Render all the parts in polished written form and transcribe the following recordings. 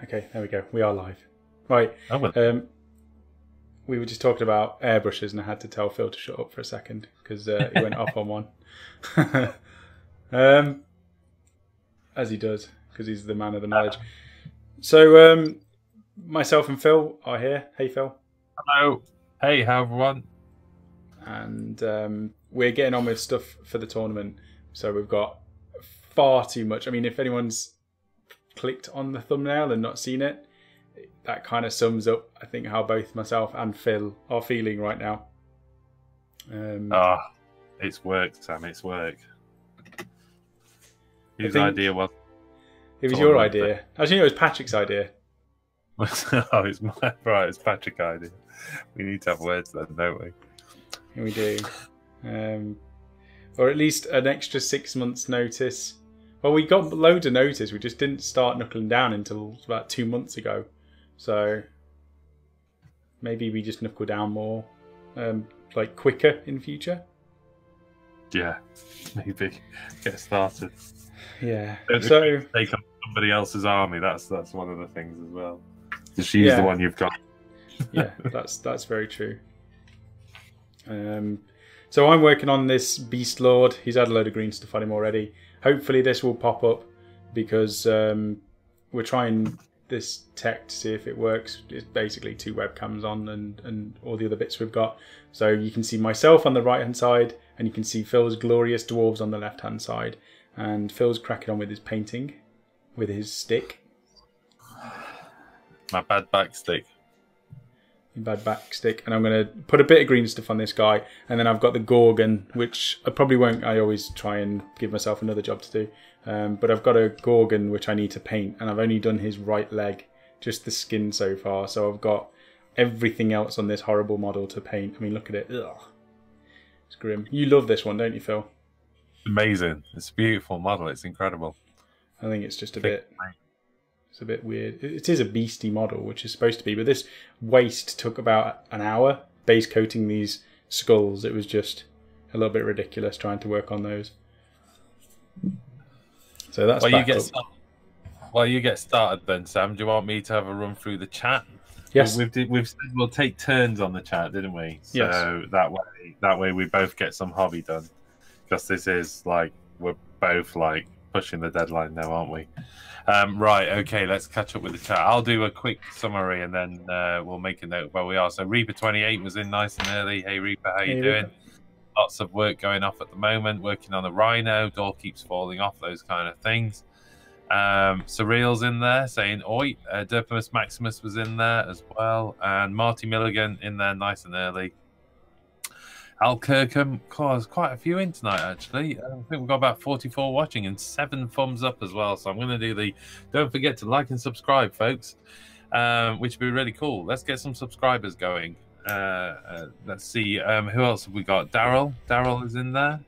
Okay, there we go. We are live. Right. Oh, well. We were just talking about airbrushes, and I had to tell Phil to shut up for a second because he went off on one. As he does, because he's the man of the knowledge. So, myself and Phil are here. Hey, Phil. Hello. Hey, how everyone? And we're getting on with stuff for the tournament. So we've got far too much. I mean, if anyone's clicked on the thumbnail and not seen it, that kind of sums up, I think, how both myself and Phil are feeling right now. It's work, Sam. It's work. Whose idea was it? Was your idea. Actually, it was Patrick's idea. Oh, it's my right. It's Patrick's idea. We need to have words then, don't we? We do. Or at least an extra 6 months' notice. Well, we got loads of notice. We just didn't start knuckling down until about 2 months ago. So maybe we just knuckle down more, like quicker in future. Yeah, maybe get started. Yeah. So take up somebody else's army. That's one of the things as well. Just use the one you've got. Yeah, that's very true. So I'm working on this Beast Lord. He's had a load of green stuff on him already. Hopefully this will pop up because we're trying this tech to see if it works. It's basically 2 webcams on and all the other bits we've got. So you can see myself on the right hand side and you can see Phil's glorious dwarves on the left hand side. And Phil's cracking on with his painting with his stick. My bad back stick. Bad back stick, and I'm going to put a bit of green stuff on this guy, and then I've got the Gorgon, which I probably won't. I always try and give myself another job to do, but I've got a Gorgon which I need to paint, and I've only done his right leg, just the skin so far. So I've got everything else on this horrible model to paint. I mean, look at it. Ugh. It's grim. You love this one, don't you, Phil? Amazing. It's a beautiful model. It's incredible. I think it's just a bit. It's a bit weird. It is a beastie model, which is supposed to be, but this waste took about an hour base coating these skulls. It was just a little bit ridiculous trying to work on those. So that's While you get started then, Sam, do you want me to have a run through the chat? Yes. We've said we'll take turns on the chat, didn't we? So yes. that way we both get some hobby done. Because this is like, we're both like pushing the deadline now, aren't we? Right, okay, let's catch up with the chat. I'll do a quick summary and then we'll make a note of where we are. So Reaper28 was in nice and early. Hey Reaper, how you doing? Lots of work going off at the moment, working on the Rhino, door keeps falling off, those kind of things. Surreal's in there saying oi. Derpimus Maximus was in there as well. And Marty Milligan in there nice and early. Al Kirkham, there's quite a few in tonight, actually. I think we've got about 44 watching and 7 thumbs up as well. So I'm going to do the... Don't forget to like and subscribe, folks, which would be really cool. Let's get some subscribers going. Let's see. Who else have we got? Daryl. Daryl is in there.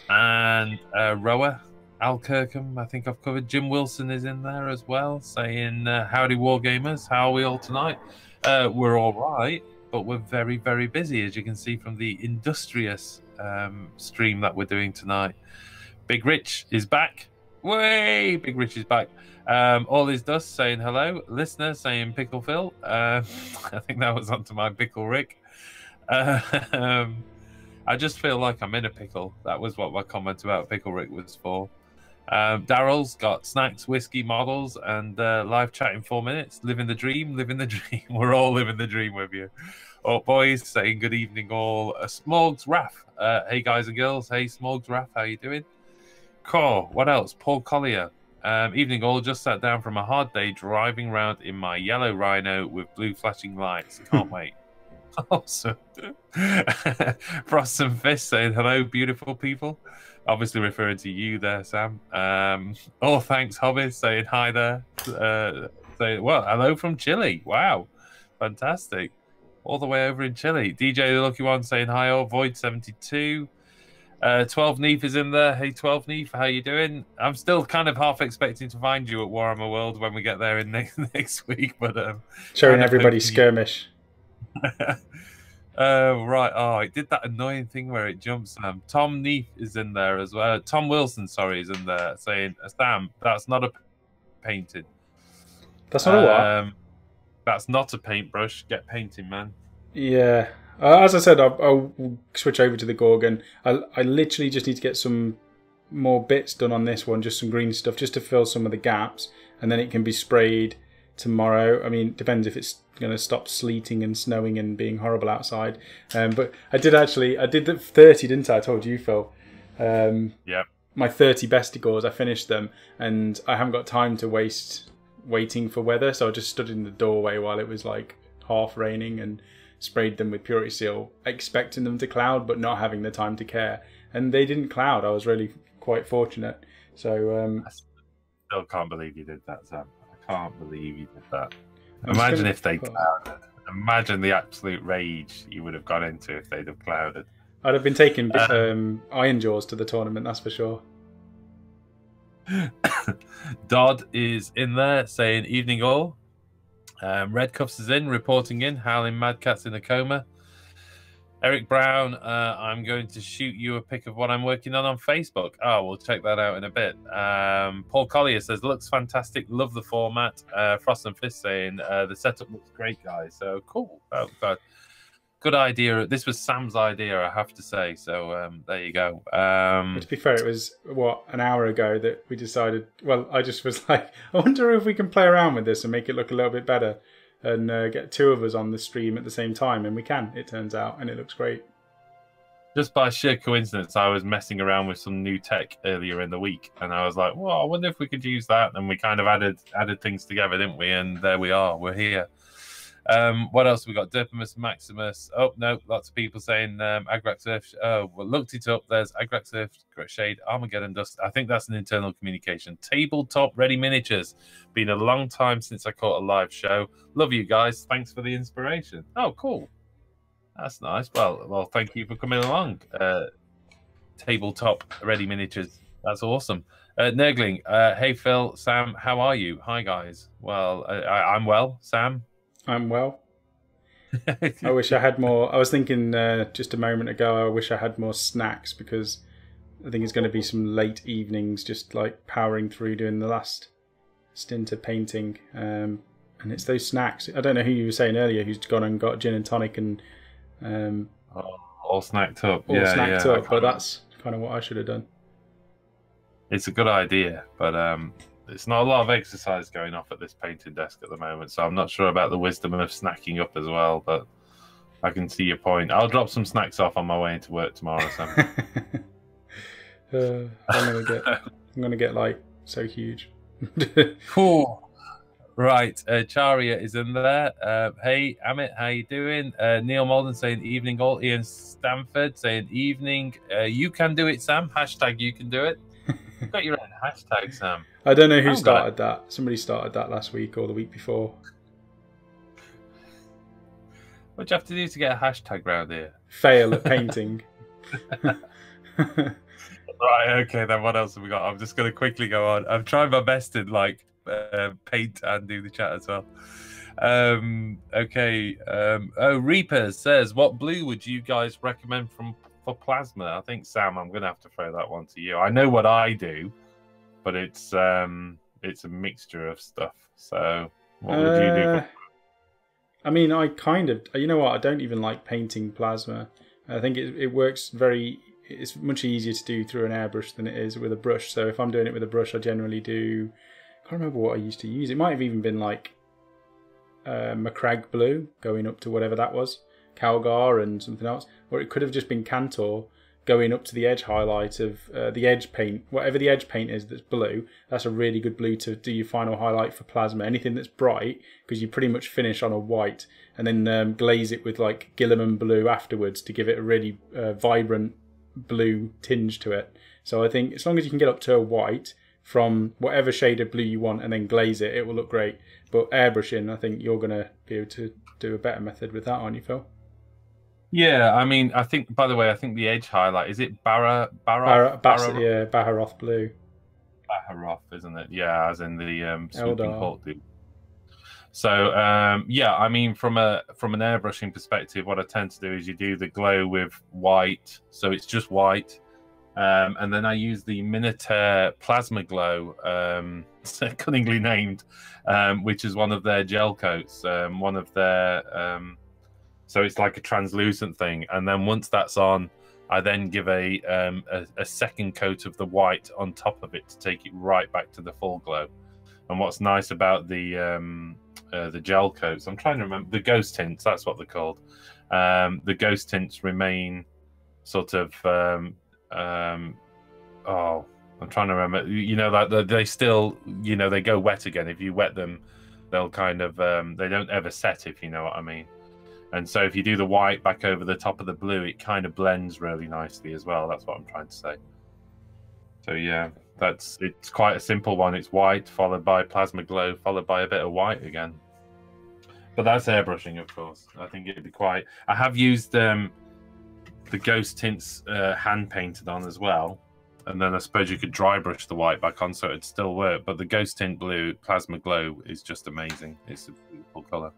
And Roa. Al Kirkham, I think I've covered. Jim Wilson is in there as well, saying, howdy, Wargamers. How are we all tonight? We're all right. But we're very, very busy, as you can see from the industrious stream that we're doing tonight. Big Rich is back. Way! Big Rich is back. All is dust saying hello. Listener saying Pickle Phil. I think that was onto my Pickle Rick. I just feel like I'm in a pickle. That was what my comment about Pickle Rick was for. Daryl's got snacks, whiskey, models, and live chat in 4 minutes. Living the dream, living the dream. We're all living the dream with you. Oh, boys, saying good evening all. Smogs Raff. Hey, guys and girls. Hey, Smogs Raff, how you doing? Core, what else? Paul Collier. Evening all. Just sat down from a hard day driving around in my yellow Rhino with blue flashing lights. Can't wait. Awesome. Frost and Fist saying hello, beautiful people. Obviously referring to you there, Sam. Oh, thanks, Hobbies, saying hi there. Saying, well, hello from Chile. Wow, fantastic. All the way over in Chile. DJ the Lucky One saying hi, all. Void72. 12 Neef is in there. Hey, 12 Neef, how you doing? I'm still kind of half expecting to find you at Warhammer World when we get there in next week. But showing everybody skirmish. Right. Oh, it did that annoying thing where it jumps. Tom Neef is in there as well. Tom Wilson, sorry, is in there saying, Sam, that's not a painted. That's not a what? That's not a paintbrush. Get painting, man. Yeah. As I said, I'll switch over to the Gorgon. I literally just need to get some more bits done on this one, just some green stuff, just to fill some of the gaps, and then it can be sprayed tomorrow. I mean, it depends if it's going to stop sleeting and snowing and being horrible outside. But I did the 30, didn't I? I told you, Phil. Yeah. My 30 bestigores, I finished them, and I haven't got time to waste waiting for weather, so I just stood in the doorway while it was like half raining and sprayed them with Purity Seal, expecting them to cloud, but not having the time to care. And they didn't cloud. I was really quite fortunate. So I still can't believe you did that, Sam. I can't believe you did that. Imagine if they clouded. Imagine the absolute rage you would have gone into if they'd have clouded. I'd have been taking Iron Jaws to the tournament, that's for sure. Dodd is in there saying evening all. Red Cuffs is in, reporting in. Howling Mad Cat's in a coma. Eric Brown, I'm going to shoot you a pic of what I'm working on Facebook. Oh, we'll check that out in a bit. Paul Collier says, looks fantastic. Love the format. Frost and Fist saying, the setup looks great, guys. So cool. Oh, God. Good idea. This was Sam's idea, I have to say. So there you go. To be fair, it was, an hour ago that we decided... Well, I just was like, I wonder if we can play around with this and make it look a little bit better and get two of us on the stream at the same time. And we can, it turns out, and it looks great. Just by sheer coincidence, I was messing around with some new tech earlier in the week. And I was like, well, I wonder if we could use that. And we kind of added things together, didn't we? And there we are. We're here. What else we got? Derpimus Maximus. Oh no, lots of people saying Agrax Earth. Oh, well, looked it up. There's Agrax Earth Shade, Armageddon Dust. I think that's an internal communication. Tabletop Ready Miniatures. Been a long time since I caught a live show. Love you guys. Thanks for the inspiration. Oh, cool. That's nice. Well, thank you for coming along. Tabletop Ready Miniatures. That's awesome. Nurgling. Hey Phil, Sam. How are you? Hi guys. Well, I'm well. Sam. I'm well. I wish I had more. I was thinking just a moment ago, I wish I had more snacks because I think it's going to be some late evenings just like powering through doing the last stint of painting. And it's those snacks. I don't know who you were saying earlier who's gone and got gin and tonic and... all snacked up. All snacked up, but that's kind of what I should have done. It's a good idea, but... It's not a lot of exercise going off at this painting desk at the moment, so I'm not sure about the wisdom of snacking up as well, but I can see your point. I'll drop some snacks off on my way into work tomorrow, Sam. I'm gonna get like so huge. Cool. Right, Charia is in there. Hey, Amit, how you doing? Neil Malden saying evening all. Ian Stanford saying evening. You can do it, Sam. Hashtag you can do it. You've got your own hashtag, Sam. I don't know who started that. Somebody started that last week or the week before. What do you have to do to get a hashtag round here? Fail at painting. Right, okay, then what else have we got? I'm just going to quickly go on. I'm trying my best to paint and do the chat as well. Okay. Reapers says, what blue would you guys recommend for plasma? I think, Sam, I'm going to have to throw that one to you. I know what I do, but it's a mixture of stuff. So what would you do? I mean, I kind of... You know what? I don't even like painting plasma. I think it works very... It's much easier to do through an airbrush than it is with a brush. So if I'm doing it with a brush, I generally do... I can't remember what I used to use. It might have even been like MacLeod blue, going up to whatever that was. Calgar and something else. Or it could have just been Cantor going up to the edge highlight of the edge paint. Whatever the edge paint is that's blue, that's a really good blue to do your final highlight for plasma. Anything that's bright, because you pretty much finish on a white, and then glaze it with like Gilliman blue afterwards to give it a really vibrant blue tinge to it. So I think as long as you can get up to a white from whatever shade of blue you want and then glaze it, it will look great. But airbrushing, I think you're going to be able to do a better method with that, aren't you, Phil? Yeah, I mean, I think, by the way, I think the edge highlight, is it Baharoth blue. Baharoth, isn't it? Yeah, as in the Swooping Hawk dude. So, yeah, I mean, from an airbrushing perspective, what I tend to do is you do the glow with white, so it's just white, And then I use the Minotaur Plasma Glow, cunningly named, which is one of their gel coats, one of their so it's like a translucent thing. And then once that's on, I then give a second coat of the white on top of it to take it right back to the full glow. And what's nice about the gel coats, I'm trying to remember, the ghost tints, that's what they're called. The ghost tints remain sort of I'm trying to remember, you know, that they still, you know, they go wet again. If you wet them, they'll kind of they don't ever set, if you know what I mean. And so if you do the white back over the top of the blue, it kind of blends really nicely as well. That's what I'm trying to say. So yeah, it's quite a simple one. It's white followed by plasma glow followed by a bit of white again. But that's airbrushing, of course. I think it'd be quite. I have used the ghost tints hand painted on as well, and then I suppose you could dry brush the white back on so it'd still work. But the ghost tint blue plasma glow is just amazing. It's a beautiful color.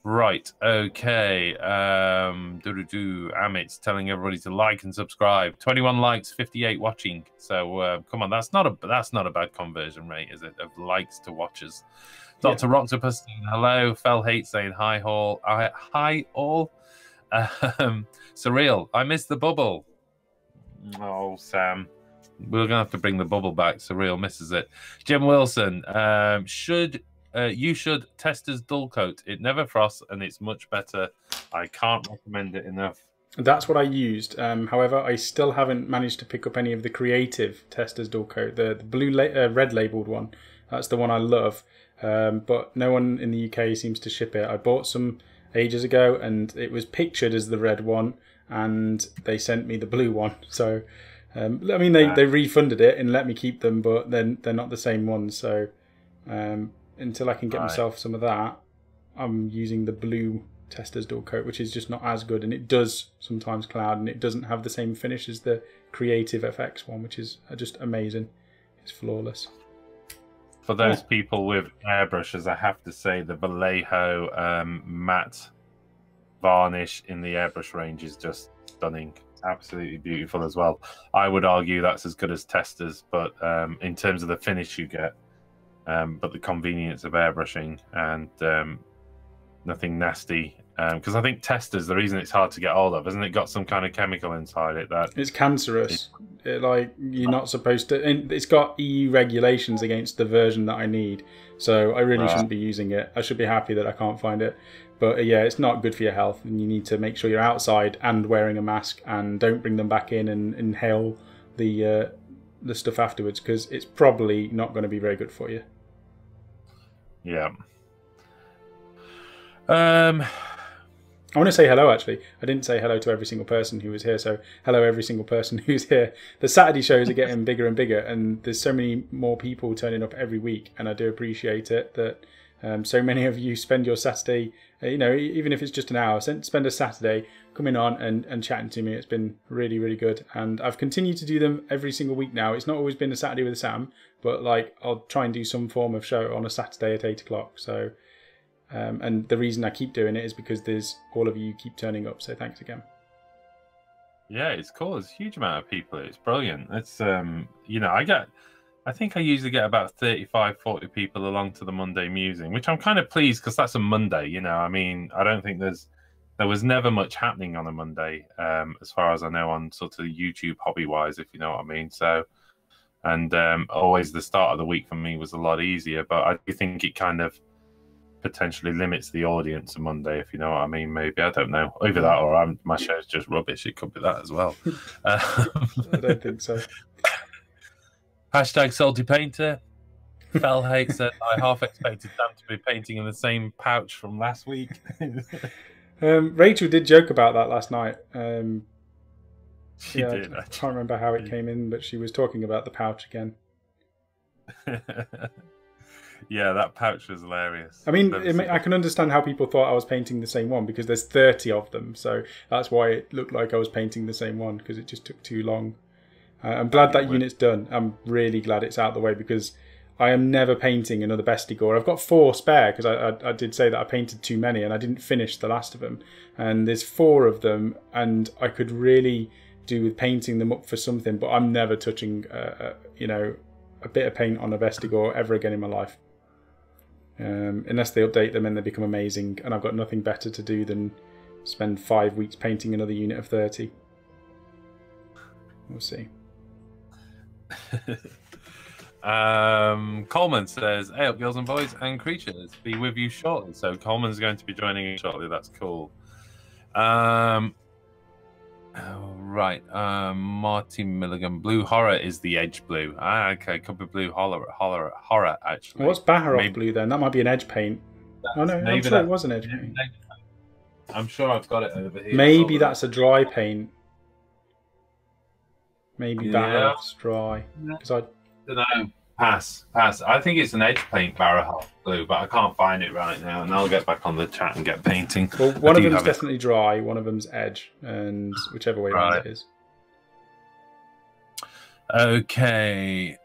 Right, okay. Amit's telling everybody to like and subscribe. 21 likes, 58 watching. So come on, that's not a bad conversion rate, is it? Of likes to watchers. Dr. Roctopus saying hello. Fell Hate saying hi all. Hi all. Surreal. I missed the bubble. Oh, Sam. We're gonna have to bring the bubble back. Surreal misses it. Jim Wilson. You should Tester's dull coat. It never frosts and it's much better. I can't recommend it enough. That's what I used. However, I still haven't managed to pick up any of the creative Tester's dull coat. The blue red labeled one. That's the one I love. But no one in the UK seems to ship it. I bought some ages ago and it was pictured as the red one and they sent me the blue one. So, I mean, they refunded it and let me keep them, but then they're not the same ones. So, until I can get myself some of that, I'm using the blue Tester's dull coat, which is just not as good, and it does sometimes cloud, and it doesn't have the same finish as the Creative FX one, which is just amazing. It's flawless. For those people with airbrushes, I have to say the Vallejo matte varnish in the airbrush range is just stunning. Absolutely beautiful as well. I would argue that's as good as Tester's, but in terms of the finish you get, but the convenience of airbrushing and nothing nasty. Because I think Tester's, the reason it's hard to get hold of, hasn't it got some kind of chemical inside it that it's cancerous. Like, you're not supposed to. And it's got EU regulations against the version that I need, so I really shouldn't be using it. I should be happy that I can't find it. But yeah, it's not good for your health, and you need to make sure you're outside and wearing a mask, and don't bring them back in and inhale the stuff afterwards, because it's probably not going to be very good for you. Yeah. I want to say hello, actually. I didn't say hello to every single person who was here, so hello every single person who's here. The Saturday shows are getting bigger and bigger, and there's so many more people turning up every week, and I do appreciate it that so many of you spend your Saturday, you know, even if it's just an hour, spend a Saturday coming on and chatting to me. It's been really, really good, and I've continued to do them every single week now. It's not always been a Saturday with Sam, but like I'll try and do some form of show on a Saturday at 8 o'clock, so... and the reason I keep doing it is because there's all of you keep turning up, so thanks again. Yeah, it's cool. There's a huge amount of people. It's brilliant. It's you know, I think I usually get about 35, 40 people along to the Monday musing, which I'm kind of pleased because that's a Monday, you know. I mean, I don't think there was never much happening on a Monday, as far as I know, on sort of YouTube hobby-wise, if you know what I mean. So, and always the start of the week for me was a lot easier, but I do think it kind of potentially limits the audience on Monday, if you know what I mean. Maybe, I don't know, either that or my show's just rubbish. It could be that as well. I don't think so. Hashtag salty painter. Fell Hate said, I half expected Sam to be painting in the same pouch from last week. Rachel did joke about that last night. She did. I can't remember how it came in, but she was talking about the pouch again. Yeah, that pouch was hilarious. I mean, I can understand how people thought I was painting the same one, because there's 30 of them, so that's why it looked like I was painting the same one, because it just took too long. I'm glad that unit's done. I'm really glad it's out of the way, because I am never painting another Bestigor. I've got 4 spare, because I did say that I painted too many, and I didn't finish the last of them. And there's 4 of them, and I could really do with painting them up for something, but I'm never touching, you know, a bit of paint on a Vestigor ever again in my life. Unless they update them and they become amazing, and I've got nothing better to do than spend 5 weeks painting another unit of 30. We'll see. Coleman says, "Hey up, girls and boys and creatures, be with you shortly." So Coleman's going to be joining us shortly. That's cool. Right. Marty Milligan, blue horror is the edge blue. Okay, could be blue horror actually. Well, what's Baharov blue then? That might be an edge paint. Oh no, I'm sure it was an edge paint. I'm sure I've got it over here. Maybe that's a dry paint. Maybe Baharov's dry. Because I don't know. Pass. I think it's an edge paint Baharov blue, but I can't find it right now, and I'll get back on the chat and get painting. Well, one of them's definitely dry, one of them's edge, and whichever way around it is. Okay.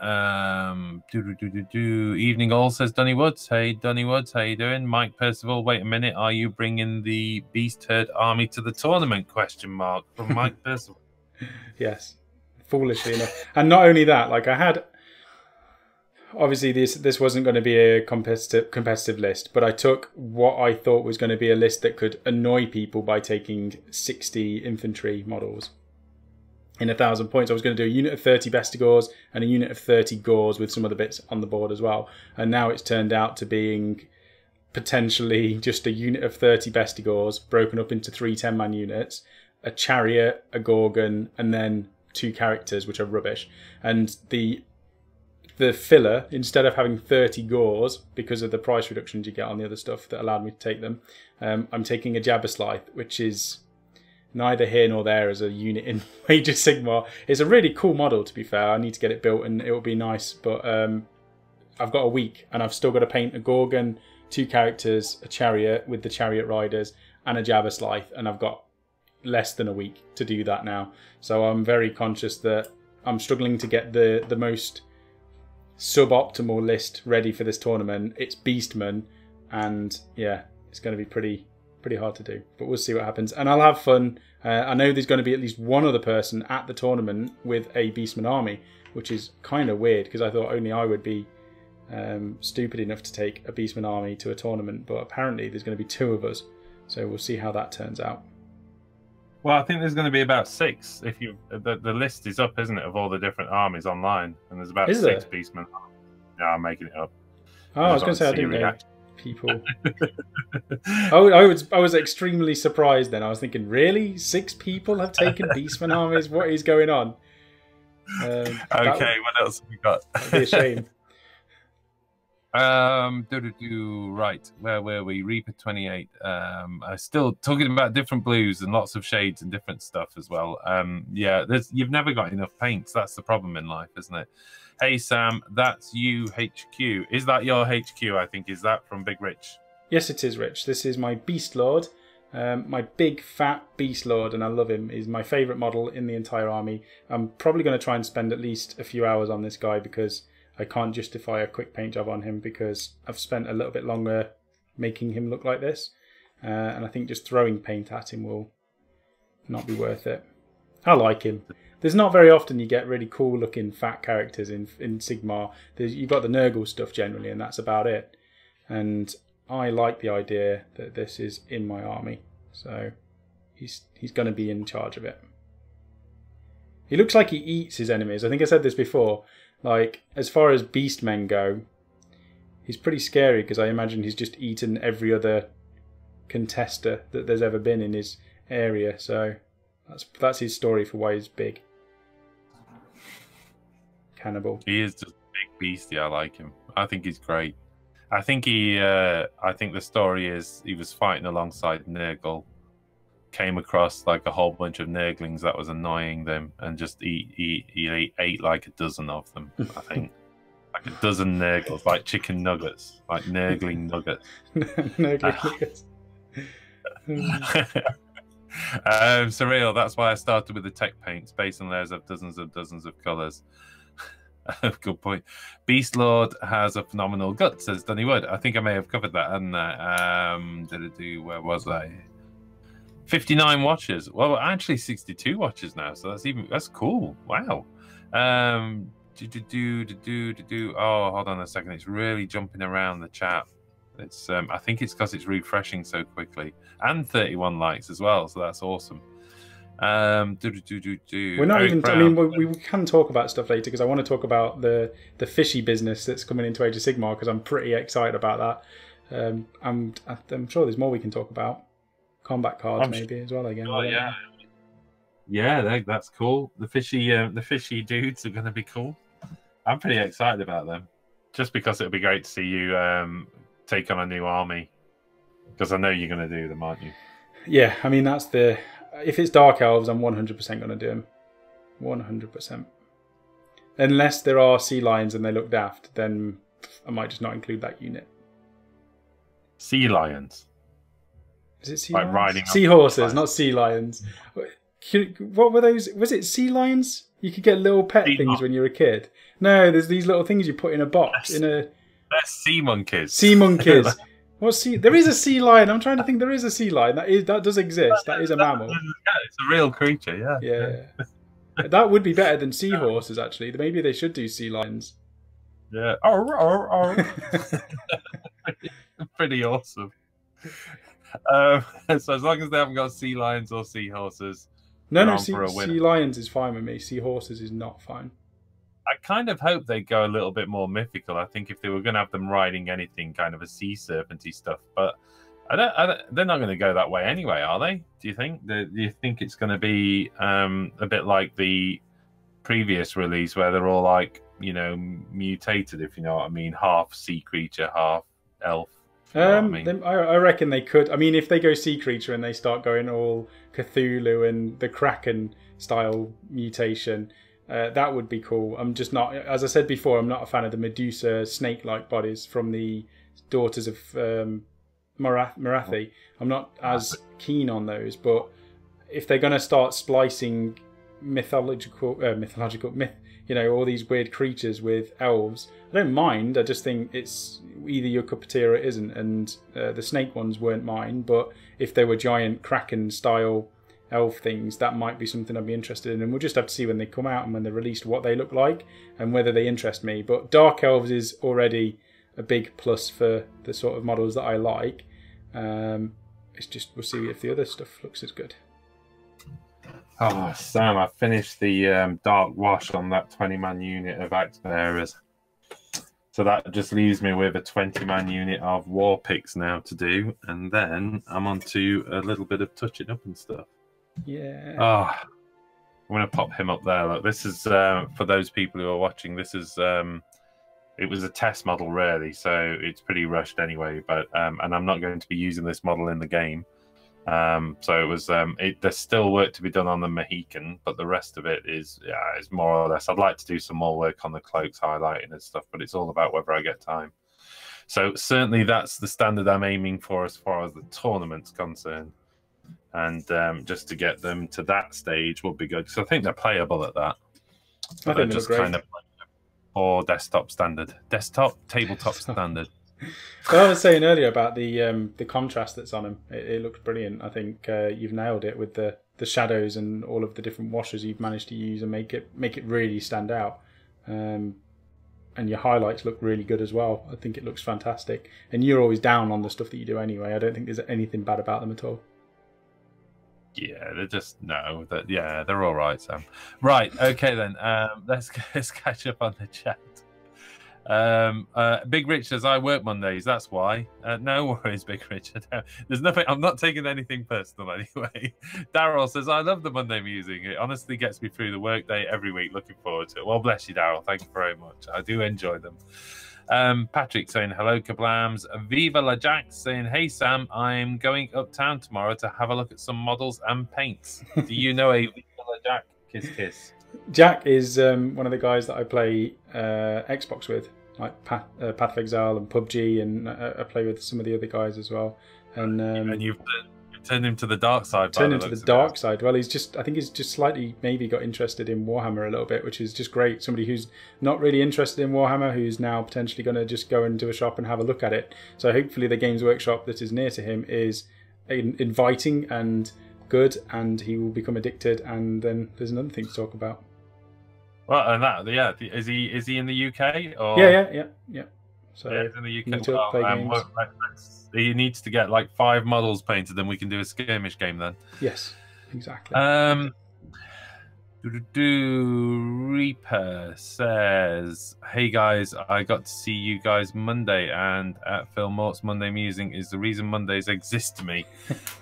Evening all, says Dunny Woods. Hey, Dunny Woods, how you doing? Mike Percival, wait a minute. Are you bringing the Beast Herd army to the tournament? Question mark from Mike Percival. Yes, foolishly enough. And not only that, like I had... Obviously, this wasn't going to be a competitive list, but I took what I thought was going to be a list that could annoy people by taking 60 infantry models in 1,000 points. I was going to do a unit of 30 Bestigors and a unit of 30 Gors with some other bits on the board as well. And now it's turned out to being potentially just a unit of 30 Bestigors broken up into 3 10-man units, a Chariot, a Gorgon, and then 2 characters, which are rubbish. And the filler, instead of having 30 Gors, because of the price reductions you get on the other stuff that allowed me to take them, I'm taking a Jabberslith, which is neither here nor there as a unit in Major Sigmar. It's a really cool model, to be fair. I need to get it built and it will be nice, but I've got a week and I've still got to paint a Gorgon, 2 characters, a Chariot with the Chariot Riders, and a Jabberslith, and I've got less than a week to do that now. So I'm very conscious that I'm struggling to get the most suboptimal list ready for this tournament. It's Beastmen, and yeah, it's going to be pretty hard to do, but we'll see what happens, and I'll have fun. I know there's going to be at least one other person at the tournament with a Beastman army, which is kind of weird because I thought only I would be stupid enough to take a Beastman army to a tournament, but apparently there's going to be 2 of us, so we'll see how that turns out. Well, I think there's going to be about 6. If you the list is up, isn't it, of all the different armies online, and there's about 6 Beastmen. Yeah, I'm making it up. Oh, I was going to say I didn't know people. I was extremely surprised. Then I was thinking, really, 6 people have taken Beastman armies? What is going on? Okay, what else have we got? That'd be a shame. Right, where were we? Reaper 28. Still talking about different blues and lots of shades and different stuff as well. Yeah, you've never got enough paints. That's the problem in life, isn't it? Hey Sam, that's you HQ. Is that your HQ? I think, is that from Big Rich? Yes, it is, Rich. This is my Beast Lord, my big fat Beast Lord, and I love him. He's my favourite model in the entire army. I'm probably going to try and spend at least a few hours on this guy because I can't justify a quick paint job on him because I've spent a little bit longer making him look like this. And I think just throwing paint at him will not be worth it. I like him. There's not very often you get really cool looking fat characters in Sigmar. You've got the Nurgle stuff generally, and that's about it. And I like the idea that this is in my army. So he's going to be in charge of it. He looks like he eats his enemies. I think I said this before. Like, as far as beastmen go, he's pretty scary because I imagine he's just eaten every other contester that there's ever been in his area. So that's his story for why he's big. Cannibal. He is just a big beastie. I like him. I think he's great. I think the story is he was fighting alongside Nurgle, came across like a whole bunch of Nurglings that was annoying them, and just he ate like a dozen of them. I think like a dozen Nurgles, like chicken nuggets, like Nurgling nuggets. Nurgling nuggets. Surreal. That's why I started with the tech paints, base and layers of dozens of colours. Good point. Beast Lord has a phenomenal gut, says Dunny Wood. I think I may have covered that, hadn't I? Where was I? 59 watches. Well, actually 62 watches now, so that's cool. Wow. Oh, hold on a second. It's really jumping around the chat. It's I think it's because it's refreshing so quickly, and 31 likes as well, so that's awesome. We're not even. I mean, we can talk about stuff later because I want to talk about the fishy business that's coming into Age of Sigmar because I'm pretty excited about that. I'm sure there's more we can talk about. Combat cards maybe as well again. Oh yeah, yeah, that's cool. The fishy dudes are going to be cool. I'm pretty excited about them, just because it'll be great to see you take on a new army, because I know you're going to do them, aren't you? Yeah, I mean that's the. If it's Dark Elves, I'm 100% going to do them. 100%. Unless there are Sea Lions and they look daft, then I might just not include that unit. Sea Lions? Is it Sea like Lions? Riding Seahorses, not Sea Lions. What were those? Was it Sea Lions? You could get little pet things when you were a kid. No, there's these little things you put in a box. They're sea monkeys. Sea monkeys. What's sea? There is a sea lion. I'm trying to think. There is a sea lion. That does exist. That is a mammal. Yeah, it's a real creature. Yeah. Yeah. That would be better than seahorses. Actually, maybe they should do sea lions. Yeah. Pretty awesome. So as long as they haven't got sea lions or seahorses, no. Sea lions is fine with me. Seahorses is not fine. I kind of hope they go a little bit more mythical. I think if they were going to have them riding anything kind of a sea serpenty stuff, but they're not going to go that way anyway, are they? Do you think? Do you think it's going to be a bit like the previous release where they're all like, mutated, if you know what I mean, half sea creature, half elf? I reckon they could. I mean, if they go sea creature and they start going all Cthulhu and the Kraken style mutation. That would be cool. I'm just not, as I said before, I'm not a fan of the Medusa snake-like bodies from the Daughters of Marathi. I'm not as keen on those, but if they're going to start splicing all these weird creatures with elves, I don't mind. I just think it's either your cup of tea or it isn't, and the snake ones weren't mine, but if they were giant Kraken-style elf things, that might be something I'd be interested in, and we'll just have to see when they come out and when they're released what they look like and whether they interest me. But Dark Elves is already a big plus for the sort of models that I like. It's just we'll see if the other stuff looks as good. Oh, Sam, I finished the Dark Wash on that 20-man unit of Axe Bearers. So that just leaves me with a 20-man unit of War Picks now to do, and then I'm on to a little bit of touching up and stuff. Yeah. Oh, I'm going to pop him up there. Look, this is, for those people who are watching, this is, it was a test model, really, so it's pretty rushed anyway, but, and I'm not going to be using this model in the game. So it was, there's still work to be done on the Mohican, but the rest of it is more or less. I'd like to do some more work on the cloaks, highlighting and stuff, but it's all about whether I get time. So certainly that's the standard I'm aiming for as far as the tournament's concerned. And just to get them to that stage would be good, because I think they're playable at that. I think just kind of or tabletop standard. Well, I was saying earlier about the contrast that's on them. It looks brilliant. I think you've nailed it with the shadows and all of the different washes you've managed to use and make it really stand out. And your highlights look really good as well. I think it looks fantastic. And you're always down on the stuff that you do anyway. I don't think there's anything bad about them at all. Yeah, they're just they're all right, Sam. Right, okay then. Let's catch up on the chat. Big Rich says I work Mondays. That's why. No worries, Big Rich. There's nothing. I'm not taking anything personal anyway. Daryl says I love the Monday music. It honestly gets me through the workday every week. Looking forward to it. Well, bless you, Daryl. Thank you very much. I do enjoy them. Patrick saying hello, Kablams. Viva la Jack saying hey Sam, I'm going uptown tomorrow to have a look at some models and paints. Do you know a Viva la Jack? Kiss kiss. Jack is one of the guys that I play Xbox with, like Path of Exile and PUBG, and I play with some of the other guys as well. And you've turned him to the dark side. Turned him to the dark side. Well, I think he's just slightly maybe got interested in Warhammer a little bit, which is just great. Somebody who's not really interested in Warhammer, who's now potentially going to just go into a shop and have a look at it. So hopefully the Games Workshop that is near to him is inviting and good, and he will become addicted, and then there's another thing to talk about. Well, and that, yeah, is he in the UK or? Yeah. So yeah, he's in the UK. need to play games. He needs to get like 5 models painted, then we can do a skirmish game then. Yes, exactly. Reaper says, "Hey guys, I got to see you guys Monday, and at Phil Mort's Monday Musing is the reason Mondays exist to me.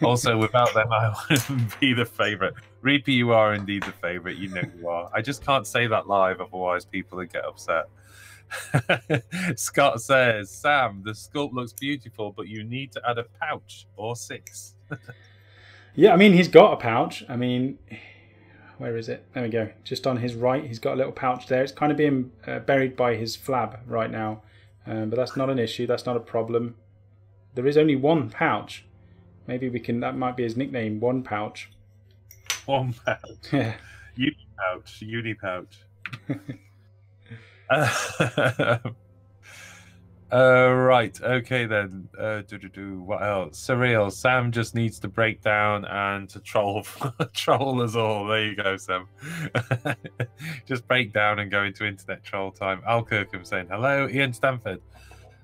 Also, without them, I wouldn't be the favourite. Reaper, you are indeed the favourite. You know you are. I just can't say that live, otherwise people would get upset." Scott says, "Sam, the sculpt looks beautiful, but you need to add a pouch or 6." Yeah, I mean, he's got a pouch. I mean, where is it? There we go. Just on his right, he's got a little pouch there. It's kind of being buried by his flab right now. But that's not an issue. That's not a problem. There is only one pouch. Maybe we can... That might be his nickname, One Pouch. One pouch. Yeah. Uni pouch. Right, okay then. What else? Surreal. Sam just needs to break down and to troll us all. There you go, Sam. Just break down and go into internet troll time. Al Kirkham saying hello. Ian Stanford.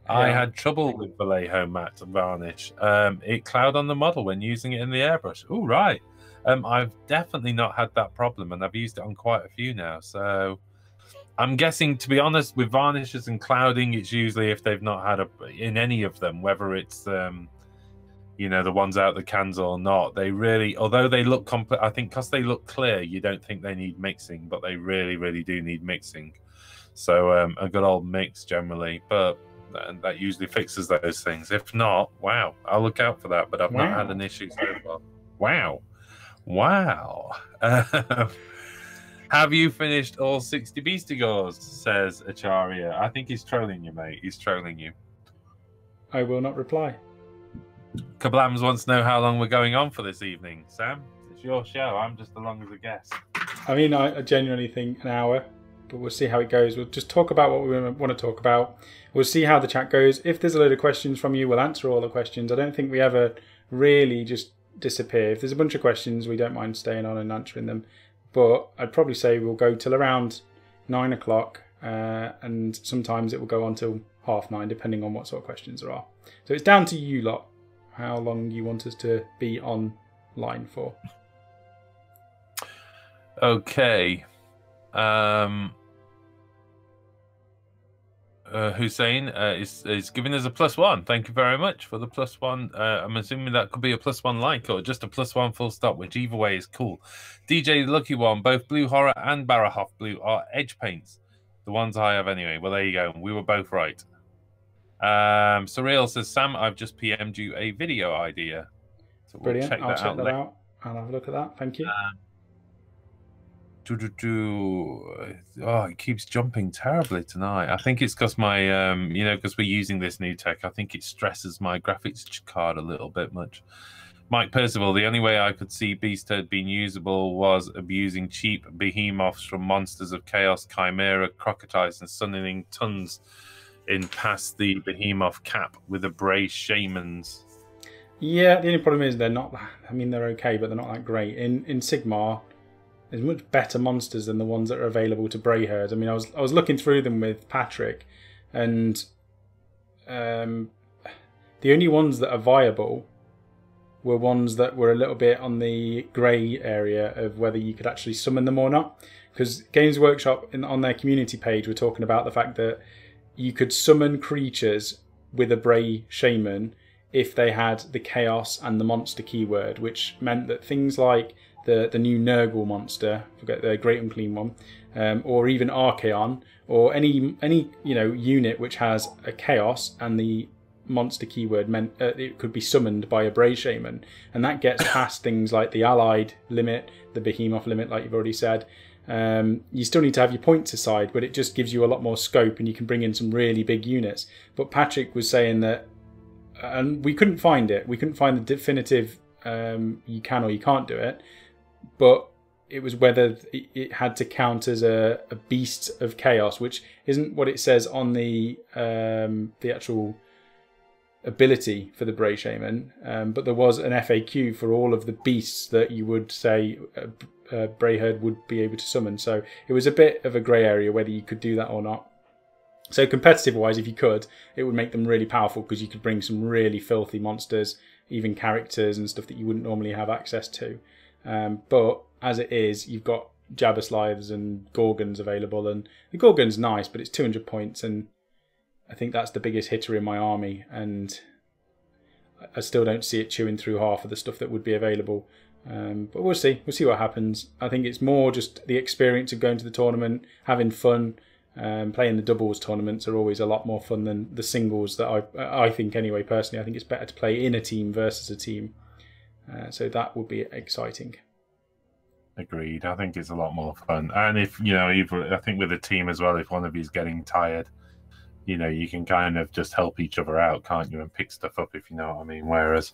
Yeah. I had trouble with Vallejo matte varnish. It cloud on the model when using it in the airbrush. Oh, right. I've definitely not had that problem, and I've used it on quite a few now. So I'm guessing, to be honest, with varnishes and clouding, it's usually if they've not had in any of them, whether it's the ones out the cans or not. They really, although they look I think because they look clear, you don't think they need mixing, but they really, really do need mixing. So a good old mix generally, but that usually fixes those things. If not, wow, I'll look out for that. But I've not had an issue so far. Wow. Have you finished all 60 Beastigores? Says Acharia. I think he's trolling you, mate. He's trolling you. I will not reply. Kablams wants to know how long we're going on for this evening. Sam, it's your show. I'm just along as a guest. I mean, I genuinely think an hour, but we'll see how it goes. We'll just talk about what we want to talk about. We'll see how the chat goes. If there's a load of questions from you, we'll answer all the questions. I don't think we ever really just disappear. If there's a bunch of questions, we don't mind staying on and answering them. But I'd probably say we'll go till around 9 o'clock, and sometimes it will go on till 9:30, depending on what sort of questions there are. So it's down to you lot, how long you want us to be online for. Okay. Hussein is giving us a +1. Thank you very much for the +1. I'm assuming that could be a +1 like or just a +1 full stop, which either way is cool. DJ the Lucky One, both Blue Horror and Barahoff Blue are edge paints. The ones I have anyway. Well, there you go. We were both right. Surreal says, Sam, I've just PM'd you a video idea. So we'll brilliant. I'll check that later. out. I'll have a look at that. Thank you. Oh, it keeps jumping terribly tonight. I think it's because my, because we're using this new tech, I think it stresses my graphics card a little bit much. Mike Percival, the only way I could see Beast Herd being usable was abusing cheap behemoths from Monsters of Chaos, Chimera, Crocodiles, and summoning tons in past the behemoth cap with the Bray Shamans. Yeah, the only problem is they're not, I mean, they're okay, but they're not that great. In Sigmar, there's much better monsters than the ones that are available to Bray Herd. I mean, I was looking through them with Patrick, and the only ones that are viable were ones that were a little bit on the grey area of whether you could actually summon them or not. Because Games Workshop on their community page were talking about the fact that you could summon creatures with a Bray Shaman if they had the Chaos and the Monster keyword, which meant that things like the new Nurgle monster, forget the Great Unclean one, or even Archaon, or any unit which has a Chaos and the monster keyword meant it could be summoned by a Bray Shaman, and that gets past things like the Allied limit, the Behemoth limit, like you've already said. You still need to have your points aside, but it just gives you a lot more scope, and you can bring in some really big units. But Patrick was saying that, and we couldn't find it. We couldn't find the definitive you can or you can't do it, but it was whether it had to count as a beast of chaos, which isn't what it says on the actual ability for the Bray Shaman, but there was an FAQ for all of the beasts that you would say Bray Herd would be able to summon. So it was a bit of a grey area whether you could do that or not. So competitive wise, if you could, it would make them really powerful because you could bring some really filthy monsters, even characters and stuff that you wouldn't normally have access to. But as it is, you've got Jabberslythes and Gorgons available, and the Gorgon's nice, but it's 200 points, and I think that's the biggest hitter in my army, and I still don't see it chewing through half of the stuff that would be available. But we'll see. We'll see what happens. I think it's more just the experience of going to the tournament, having fun. Playing the doubles tournaments are always a lot more fun than the singles that I think anyway, personally. I think it's better to play in a team versus a team. So that would be exciting. Agreed. I think it's a lot more fun. And if, you know, I think with a team as well, if one of you's getting tired, you know, you can kind of just help each other out, can't you? And pick stuff up, if you know what I mean. Whereas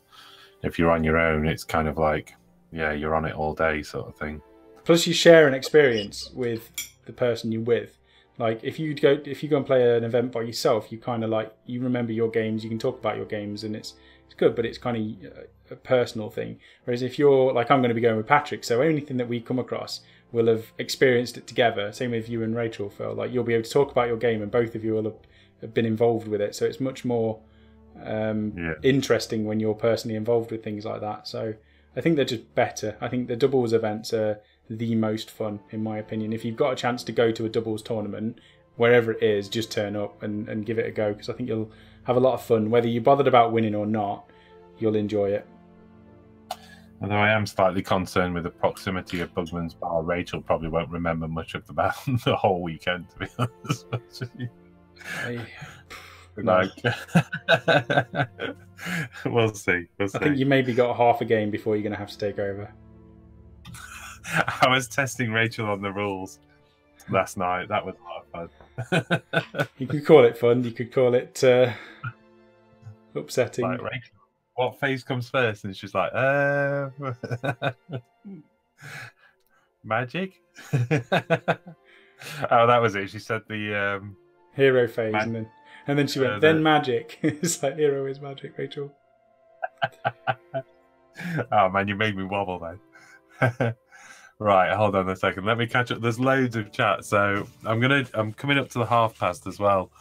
if you're on your own, it's kind of like, yeah, you're on it all day sort of thing. Plus you share an experience with the person you're with. Like if you go and play an event by yourself, you kind of like, you remember your games, you can talk about your games, and it's good, but it's kind of a personal thing. Whereas if you're like, I'm going to be going with Patrick, so anything that we come across, we'll have experienced it together. Same with you and Rachel, Phil. Like you'll be able to talk about your game, and both of you will have been involved with it. So it's much more interesting when you're personally involved with things like that. So I think they're just better. I think the doubles events are the most fun, in my opinion. If you've got a chance to go to a doubles tournament, wherever it is, just turn up and give it a go, because I think you'll have a lot of fun. Whether you're bothered about winning or not, you'll enjoy it. Although I am slightly concerned with the proximity of Bugman's Bar, Rachel probably won't remember much of the whole weekend, to be honest. Like, we'll see. I think you maybe got half a game before you're going to have to take over. I was testing Rachel on the rules last night. That was a lot of fun. You could call it fun. You could call it upsetting. Like, Rachel, what phase comes first? And she's like, magic? Oh, that was it. She said the hero phase, and then she went, then magic. It's like, hero is magic, Rachel. Oh man, you made me wobble then. Right, hold on a second. Let me catch up. There's loads of chat, so I'm coming up to the half past as well.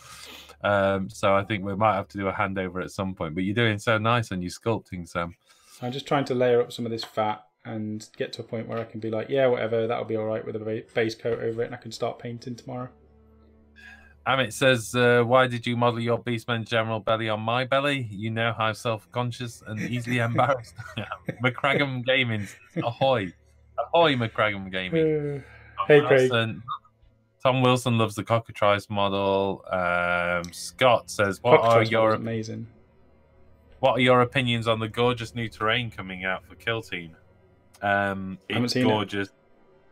So I think we might have to do a handover at some point. But you're doing so nice on your sculpting, Sam. I'm just trying to layer up some of this fat and get to a point where I can be like, yeah, whatever, that'll be all right with a base coat over it, and I can start painting tomorrow. Amit says, why did you model your Beastman General belly on my belly? You know how self-conscious and easily embarrassed I am. McCraggum Gaming, ahoy. Ahoy, McCraggum Gaming. Hey, Craig. Tom Wilson loves the Cockatrice model. Scott says, what are your opinions on the gorgeous new terrain coming out for Kill Team? It's gorgeous.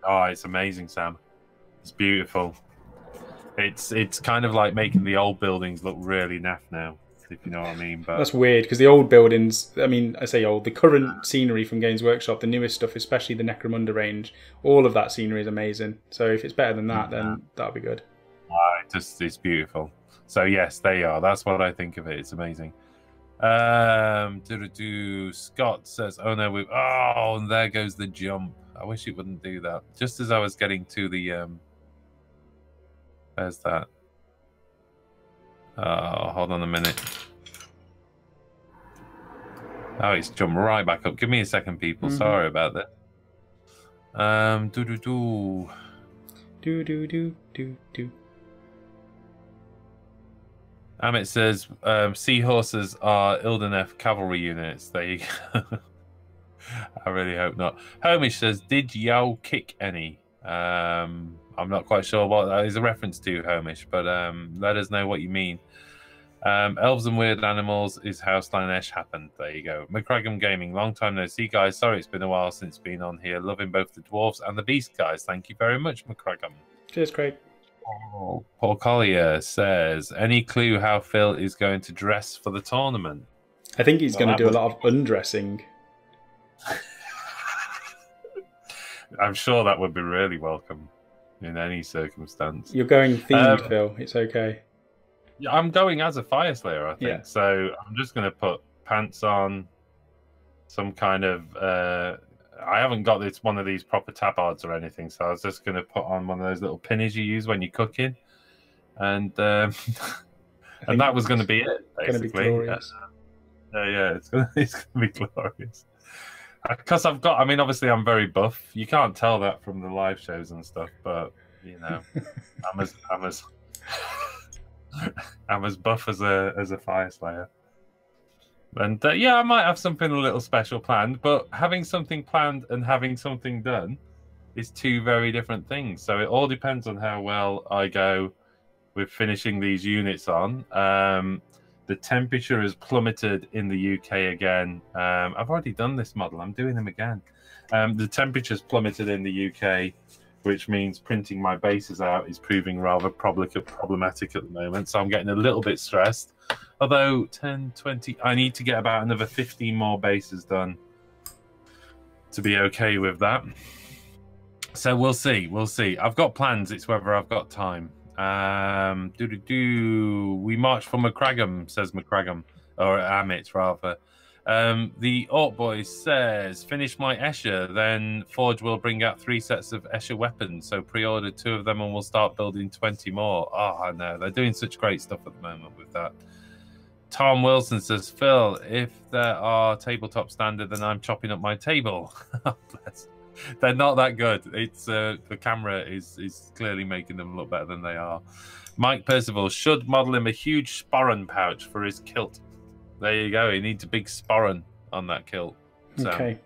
Oh, it's amazing, Sam. It's beautiful. It's kind of like making the old buildings look really naff now, if you know what I mean. But that's weird, because the old buildings, I mean, I say old, the current scenery from Games Workshop, the newest stuff, especially the Necromunda range, all of that scenery is amazing. So if it's better than that, then that'll be good. It's beautiful. So yes, they are. That's what I think of it. It's amazing. Scott says, oh no, and there goes the jump. I wish it wouldn't do that. Just as I was getting to the where's that? Oh, hold on a minute. Oh, it's jumped right back up. Give me a second, people. Sorry about that. Amit says, seahorses are Ildenef cavalry units. There you go. I really hope not. Hamish says, did Yao kick any? I'm not quite sure what that is a reference to, Hamish, but let us know what you mean. Elves and Weird Animals is how Slanesh happened. There you go. McCraggum Gaming, long time no see, guys. Sorry it's been a while since been on here. Loving both the Dwarves and the Beast, guys. Thank you very much, McCraggum. Cheers, Craig. Oh, Paul Collier says, any clue how Phil is going to dress for the tournament? I think he's going to do a lot of undressing. I'm sure that would be really welcome in any circumstance. You're going themed, Phil. It's okay. Yeah, I'm going as a fire slayer, I think. Yeah. So I'm just going to put pants on, some kind of. I haven't got one of these proper tabards or anything, so I was just going to put on one of those little pinnies you use when you're cooking, and and that was going to be it, basically. Going to be glorious. Yeah, it's going to be glorious. Because I've got, I mean, obviously I'm very buff. You can't tell that from the live shows and stuff, but you know, I'm as I'm as buff as a fire slayer. And yeah, I might have something a little special planned, but having something planned and having something done is two very different things. So it all depends on how well I go with finishing these units on. The temperature has plummeted in the UK again. I've already done this model. I'm doing them again. The temperature's plummeted in the UK, which means printing my bases out is proving rather problematic at the moment. So I'm getting a little bit stressed. Although 10, 20, I need to get about another 15 more bases done to be okay with that. So we'll see. We'll see. I've got plans. It's whether I've got time. We march for McCraggum, says McCraggum, or Amit rather. The Orc Boy says, finish my Escher, then Forge will bring out 3 sets of Escher weapons. So pre-order 2 of them and we'll start building 20 more. Oh, I know. They're doing such great stuff at the moment with that. Tom Wilson says, Phil, if there are tabletop standard, then I'm chopping up my table. They're not that good. It's the camera is clearly making them look better than they are. Mike Percival should model him a huge sporran pouch for his kilt. There you go. He needs a big sporran on that kilt. So. Okay.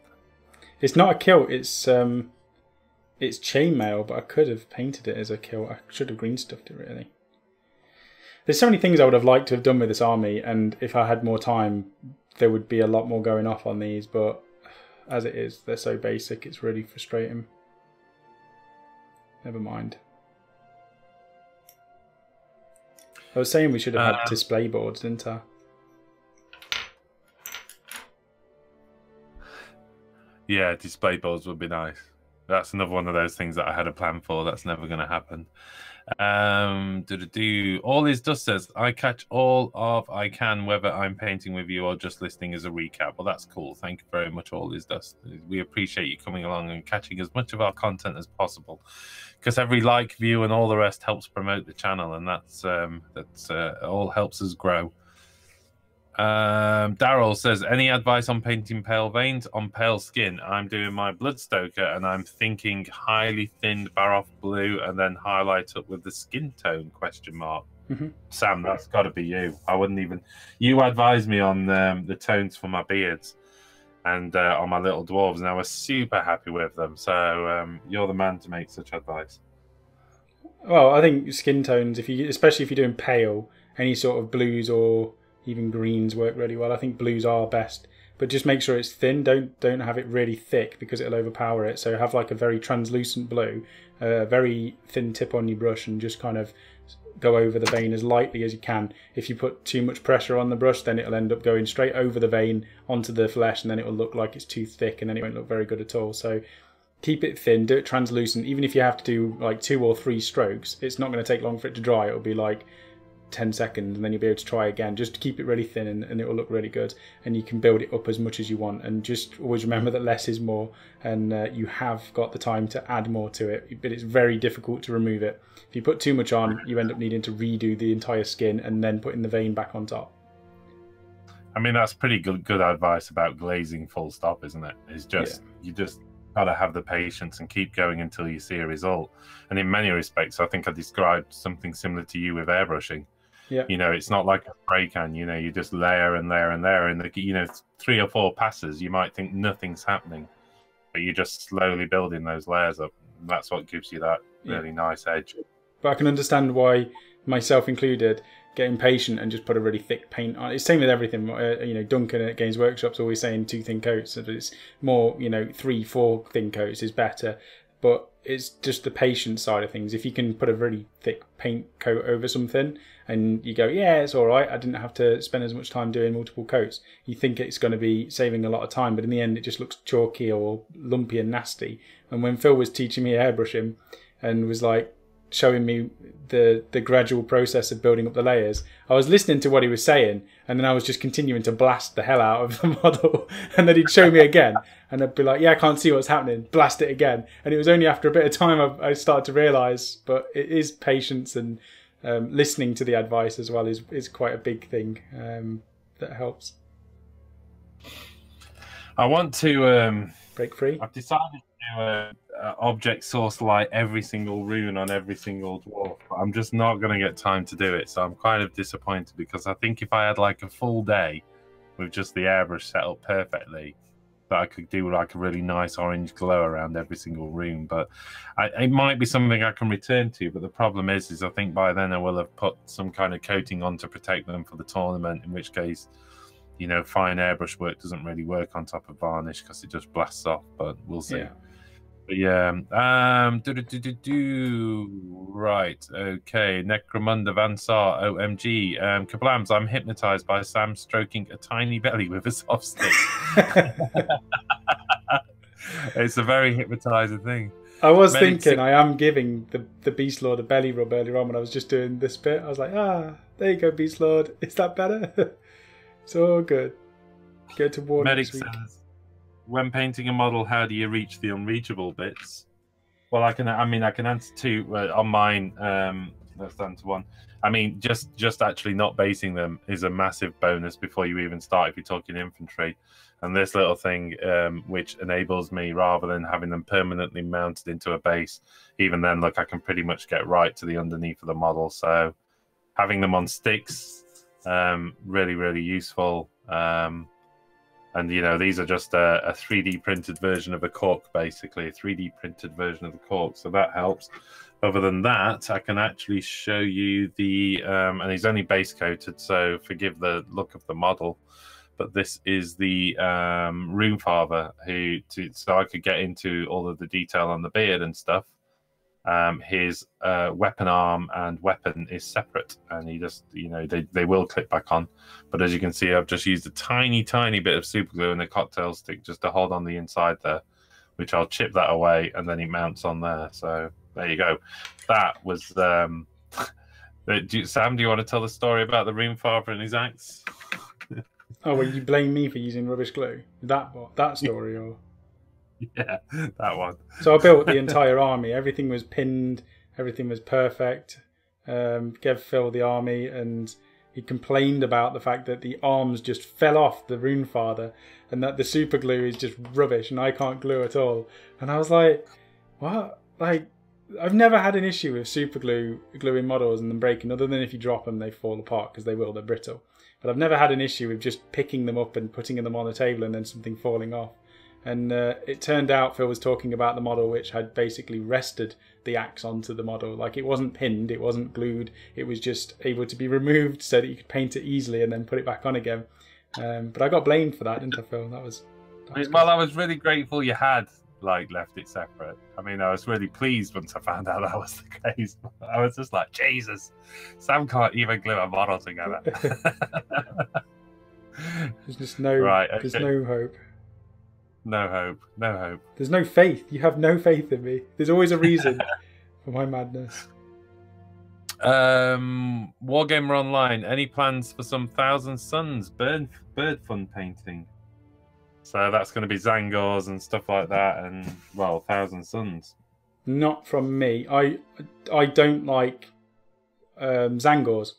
It's not a kilt. It's chainmail, but I could have painted it as a kilt. I should have green stuffed it really. There's so many things I would have liked to have done with this army, and if I had more time, there would be a lot more going off on these, but as it is, they're so basic, it's really frustrating. Never mind. I was saying we should have had display boards, didn't I? Yeah, display boards would be nice. That's another one of those things that I had a plan for. That's never going to happen. All Is Dust says, I catch all of I can, whether I'm painting with you or just listening as a recap. Well, that's cool. Thank you very much, All Is Dust. We appreciate you coming along and catching as much of our content as possible, because every like, view, and all the rest helps promote the channel, and that's all helps us grow. Daryl says, any advice on painting pale veins on pale skin? I'm doing my Bloodstoker and I'm thinking highly thinned Baroff blue and then highlight up with the skin tone ? Sam, that's got to be you. I wouldn't even. You advised me on the tones for my beards and on my little dwarves, and I was super happy with them. So you're the man to make such advice. Well, I think skin tones, especially if you're doing pale, any sort of blues or even greens work really well. I think blues are best, but just make sure it's thin. Don't have it really thick because it'll overpower it. So have like a very translucent blue, a very thin tip on your brush, and just kind of go over the vein as lightly as you can. If you put too much pressure on the brush, then it'll end up going straight over the vein onto the flesh, and then it will look like it's too thick, and then it won't look very good at all. So keep it thin, do it translucent. Even if you have to do like 2 or 3 strokes, it's not going to take long for it to dry. It'll be like 10 seconds, and then you'll be able to try again. Just keep it really thin, and it will look really good, and you can build it up as much as you want. And just always remember that less is more, and you have got the time to add more to it, but it's very difficult to remove it. If you put too much on, you end up needing to redo the entire skin and then putting the vein back on top. I mean, that's pretty good advice about glazing full stop, isn't it? It's just you just gotta have the patience and keep going until you see a result. And in many respects, I think I described something similar to you with airbrushing. Yeah. You know, it's not like a spray can, you know, you just layer and layer and layer. And, you know, 3 or 4 passes, you might think nothing's happening, but you're just slowly building those layers up. And that's what gives you that really nice edge. But I can understand why, myself included, get impatient and just put a really thick paint on. It's the same with everything. You know, Duncan at Games Workshop's always saying 2 thin coats. So it's more, you know, 3, 4 thin coats is better. But it's just the patience side of things. If you can put a really thick paint coat over something and you go, yeah, it's all right, I didn't have to spend as much time doing multiple coats, you think it's going to be saving a lot of time, but in the end it just looks chalky or lumpy and nasty. And when Phil was teaching me airbrushing and was like, showing me the gradual process of building up the layers. I was listening to what he was saying, and then I was just continuing to blast the hell out of the model. And then he'd show me again, and I'd be like, yeah, I can't see what's happening. Blast it again. And it was only after a bit of time I started to realise, but it is patience and listening to the advice as well is quite a big thing that helps. I want to break free. I've decided to object source light every single rune on every single dwarf, but I'm just not going to get time to do it. So I'm kind of disappointed, because I think if I had like a full day with just the airbrush set up perfectly, that I could do like a really nice orange glow around every single rune. But it might be something I can return to. But the problem is I think by then I will have put some kind of coating on to protect them for the tournament, in which case, you know, fine airbrush work doesn't really work on top of varnish because it just blasts off. But we'll see. Yeah. But yeah, right, okay, Necromunda Vansar, OMG, Kablams, I'm hypnotized by Sam stroking a tiny belly with a soft stick. It's a very hypnotizing thing. I was thinking I am giving the Beast Lord a belly rub earlier on when I was just doing this bit. I was like, there you go, Beast Lord. Is that better? It's all good. Go to war next week. Says, when painting a model, how do you reach the unreachable bits? Well, I can answer two on mine. Let's answer one. I mean, just actually not basing them is a massive bonus before you even start if you're talking infantry. And this little thing, which enables me, rather than having them permanently mounted into a base, even then, look, I can pretty much get right to the underneath of the model. So having them on sticks, really, really useful. And, you know, these are just a 3D printed version of a cork, basically, a 3D printed version of the cork. So that helps. Other than that, I can actually show you the, and he's only base coated, so forgive the look of the model. But this is the Runefather, so I could get into all of the detail on the beard and stuff. His weapon arm and weapon is separate, and he just, you know, they will clip back on. But as you can see, I've just used a tiny bit of super glue and a cocktail stick just to hold on the inside there, which I'll chip that away, and then he mounts on there. So there you go. That was Sam, do you want to tell the story about the Runefather and his axe? Oh, well, you blame me for using rubbish glue? That story, or? Yeah, that one. So I built the entire army. Everything was pinned. Everything was perfect. Gev filled the army, and he complained about the fact that the arms just fell off the Runefather, and that the super glue is just rubbish, and I can't glue at all. And I was like, what? Like, I've never had an issue with super glue gluing models and them breaking, other than if you drop them, they fall apart, because they will, they're brittle. But I've never had an issue with just picking them up and putting them on the table and then something falling off. And it turned out Phil was talking about the model which had basically rested the axe onto the model. Like, it wasn't pinned, it wasn't glued, it was just able to be removed so that you could paint it easily and then put it back on again. But I got blamed for that, didn't I, Phil? That was well, I was really grateful you had left it separate. I mean, I was really pleased once I found out that was the case. I was just like, Jesus, Sam can't even glue a model together. There's just there's no hope. No hope. There's no faith. You have no faith in me. There's always a reason for my madness. Wargamer Online. Any plans for some Thousand Suns bird fun painting? So that's going to be Zangors and stuff like that, and, well, Thousand Suns. Not from me. I don't like Zangors.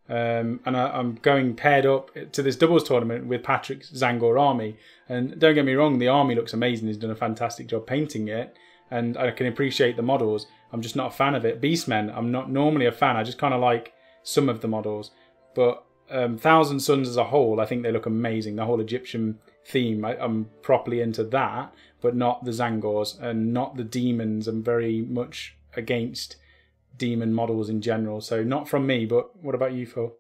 And I'm going paired up to this doubles tournament with Patrick's Zangor army. And don't get me wrong, the army looks amazing. He's done a fantastic job painting it, and I can appreciate the models. I'm just not a fan of it. Beastmen, I'm not normally a fan. I just kind of like some of the models. But Thousand Suns as a whole, I think they look amazing. The whole Egyptian theme, I'm properly into that, but not the Zangors and not the demons. I'm very much against demon models in general, so not from me. But what about you, Phil?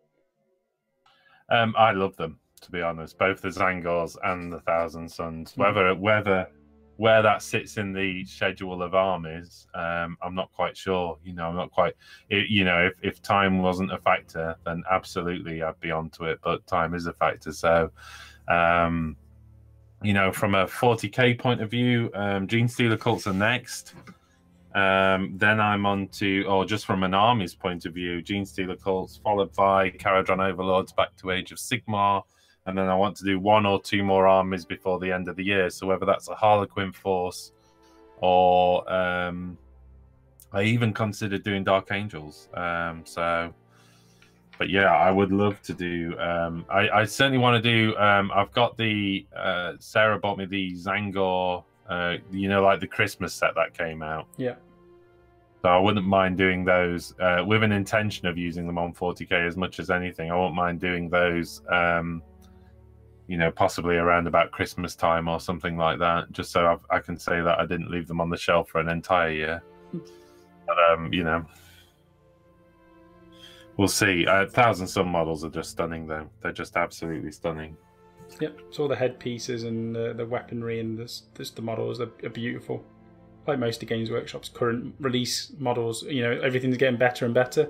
I love them, to be honest, both the Zangors and the Thousand Suns. Where that sits in the schedule of armies, I'm not quite sure. You know, I'm not quite. You know, if time wasn't a factor, then absolutely I'd be onto it. But time is a factor, so. You know, from a 40k point of view, Gene Stealer cults are next. Then I'm on to, or just from an army's point of view, Genestealer Cults, followed by Caradron Overlords back to Age of Sigmar. And then I want to do 1 or 2 more armies before the end of the year. So whether that's a Harlequin force or I even considered doing Dark Angels. But yeah, I would love to do. I certainly want to do. I've got the Sarah bought me the Zangor. Like the Christmas set that came out. Yeah. So I wouldn't mind doing those with an intention of using them on 40k as much as anything. I won't mind doing those. Possibly around about Christmas time or something like that, just so I can say that I didn't leave them on the shelf for an entire year. But we'll see. 1,000 Sun models are just stunning, though. They're just absolutely stunning. Yep, so all the headpieces and the weaponry and the models are beautiful. Like most of Games Workshop's current release models, everything's getting better and better.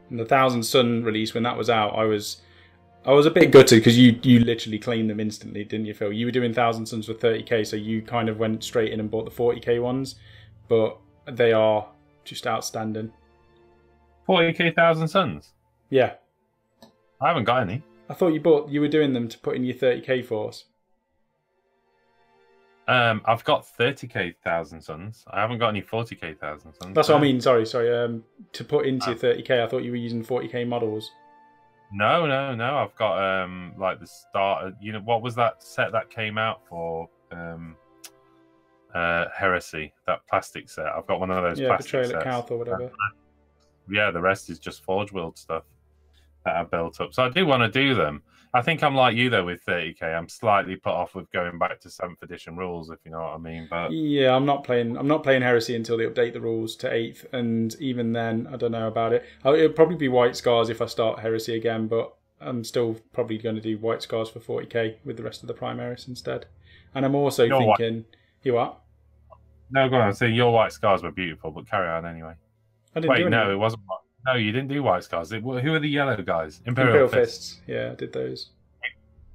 And the 1,000 Sun release, when that was out, I was a bit gutted because you literally claimed them instantly, didn't you, Phil? You were doing 1,000 Suns for 30k, so you kind of went straight in and bought the 40k ones, but they are just outstanding. 40k 1,000 Suns? Yeah. I haven't got any. I thought you were doing them to put in your 30k force. I've got 30k 1,000 Suns. I haven't got any 40k 1,000 Suns. That's what I mean. Sorry. To put into your 30k, I thought you were using 40k models. No. I've got like the start. What was that set that came out for Heresy? That plastic set. I've got one of those. Yeah, Betrayal at Calth or whatever. Yeah, the rest is just Forge World stuff that I've built up. So I do want to do them. I think I'm like you though with 30k. I'm slightly put off with going back to 7th edition rules, if you know what I mean. But yeah, I'm not playing Heresy until they update the rules to 8th, and even then, I don't know about it. It'll probably be White Scars if I start Heresy again, but I'm still probably going to do White Scars for 40k with the rest of the Primaris instead. And I'm also thinking, you what? No, go on. So your White Scars were beautiful, but carry on anyway. I didn't do anything. No, it wasn't. No, you didn't do White Scars. Who are the yellow guys? Imperial Fists. Yeah, I did those.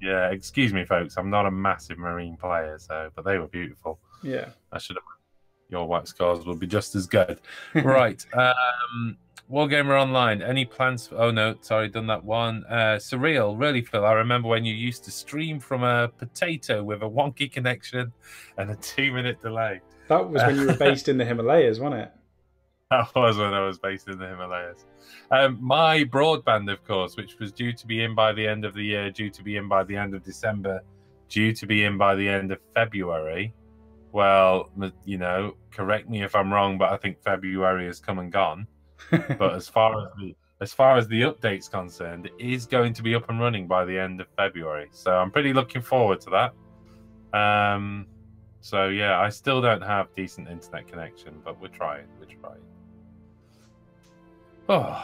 Yeah, excuse me, folks. I'm not a massive Marine player, but they were beautiful. Yeah, I should have. Your White Scars will be just as good. Right. Wargamer Online. Any plans? Oh no, sorry, done that one. Surreal, really, Phil. I remember when you used to stream from a potato with a wonky connection and a 2-minute delay. That was when you were based in the Himalayas, wasn't it? That was when I was based in the Himalayas. My broadband, of course, which was due to be in by the end of the year, due to be in by the end of December, due to be in by the end of February. Well, correct me if I'm wrong, but I think February has come and gone. But as far as the update's concerned, it is going to be up and running by the end of February. So I'm pretty looking forward to that. So yeah, I still don't have decent internet connection, but we're trying. Oh,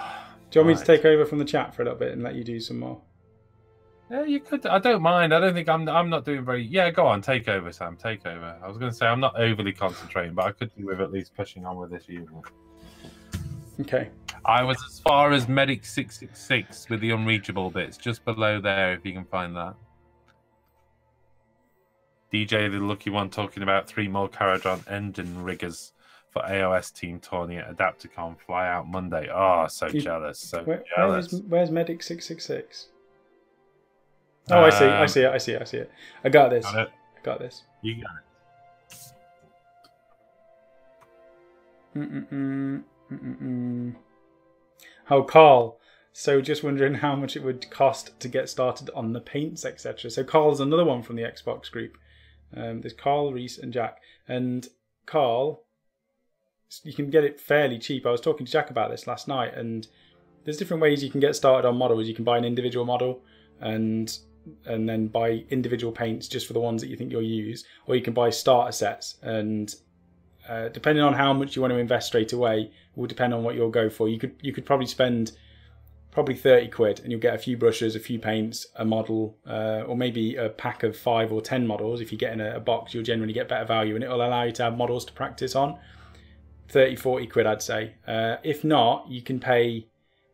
do you want me to take over from the chat for a little bit and let you do some more? Yeah, you could. I don't mind. I don't think I'm not doing very. Yeah, go on, take over, Sam. Take over. I was going to say I'm not overly concentrating, but I could do with at least pushing on with this unit. Okay. I was as far as Medic 666 with the unreachable bits, just below there, if you can find that. DJ, the lucky one, talking about 3 more Caradron engine riggers for AOS Team Tourney at Adapticon. Fly out Monday. Oh, so jealous. Jealous. Where's Medic 666? Oh, I see it. I got this. Got it? I got this. You got it. Oh, Carl. So just wondering how much it would cost to get started on the paints, etc. So Carl's another one from the Xbox group. There's Carl, Reese, and Jack. And Carl, you can get it fairly cheap. I was talking to Jack about this last night, and there's different ways you can get started on models. You can buy an individual model and then buy individual paints just for the ones that you think you'll use, or you can buy starter sets. And depending on how much you want to invest straight away, will depend on what you'll go for. You could probably spend 30 quid and you'll get a few brushes, a few paints, a model, or maybe a pack of 5 or 10 models. If you get in a box, you'll generally get better value, and it'll allow you to have models to practice on. 30-40 quid, I'd say. If not, you can pay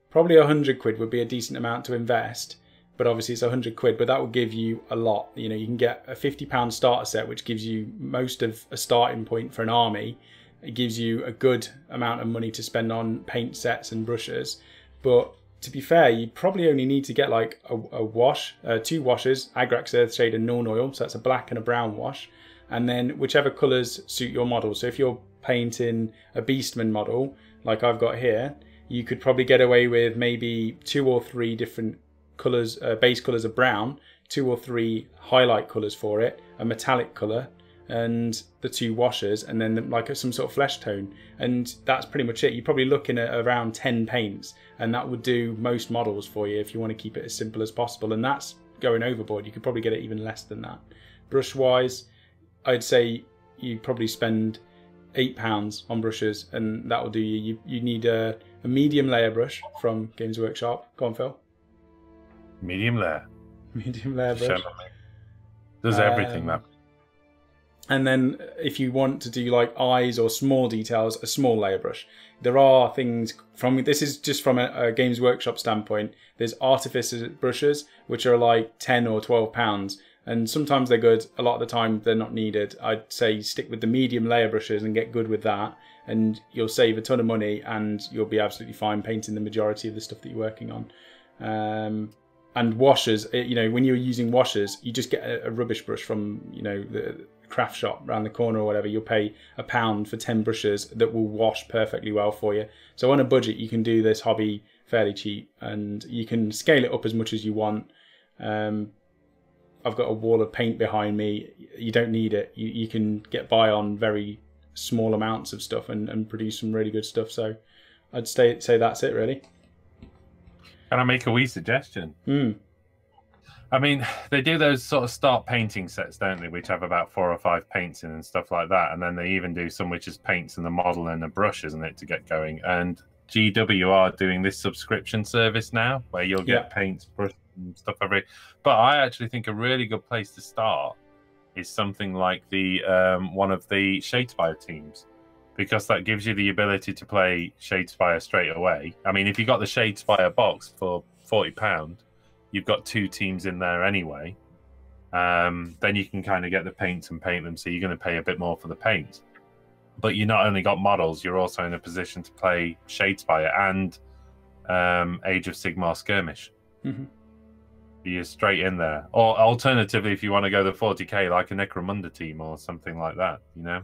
probably 100 quid would be a decent amount to invest, but obviously it's 100 quid, but that will give you a lot. You can get a £50 starter set, which gives you most of a starting point for an army, it gives you a good amount of money to spend on paint sets and brushes. But to be fair, you probably only need to get like a wash, 2 washes, Agrax Earthshade and Norn Oil, so that's a black and a brown wash, and then whichever colours suit your model. So if you're painting a Beastman model, like I've got here, you could probably get away with maybe 2 or 3 different colours, base colours of brown, 2 or 3 highlight colours for it, a metallic colour, and the 2 washers, and then like some sort of flesh tone, and that's pretty much it. You're probably looking at around 10 paints, and that would do most models for you if you want to keep it as simple as possible, and that's going overboard. You could probably get it even less than that. Brush wise, I'd say you probably spend £8 on brushes, and that will do you. You need a medium layer brush from Games Workshop. Go on, Phil. Medium layer. Medium layer brush. Does everything, man. And then if you want to do like eyes or small details, a small layer brush. There are things from, this is just from a Games Workshop standpoint, there's artificer brushes, which are like 10 or 12 pounds. And sometimes they're good, a lot of the time they're not needed. I'd say stick with the medium layer brushes and get good with that. And you'll save a ton of money and you'll be absolutely fine painting the majority of the stuff that you're working on. And washers, you know, when you're using washers, you just get a rubbish brush from, you know, the craft shop around the corner or whatever. You'll pay £1 for 10 brushes that will wash perfectly well for you. So on a budget, you can do this hobby fairly cheap, and you can scale it up as much as you want. I've got a wall of paint behind me. You don't need it. You can get by on very small amounts of stuff and produce some really good stuff. So I'd say that's it, really. Can I make a wee suggestion? I mean, they do those sort of start painting sets, don't they, which have about 4 or 5 paints in and stuff like that. And then they even do some which is paints and the model and the brush, isn't it, to get going. And GW are doing this subscription service now where you'll get paints, brush and stuff every. But I actually think a really good place to start is something like the one of the Shadespire teams, because that gives you the ability to play Shadespire straight away. I mean, if you got the Shadespire box for £40, you've got 2 teams in there anyway. Then you can kind of get the paints and paint them, so you're going to pay a bit more for the paint. But you not only got models, you're also in a position to play Shadespire and Age of Sigmar Skirmish. You're straight in there. Or alternatively, if you want to go the 40k, like a Necromunda team or something like that, you know?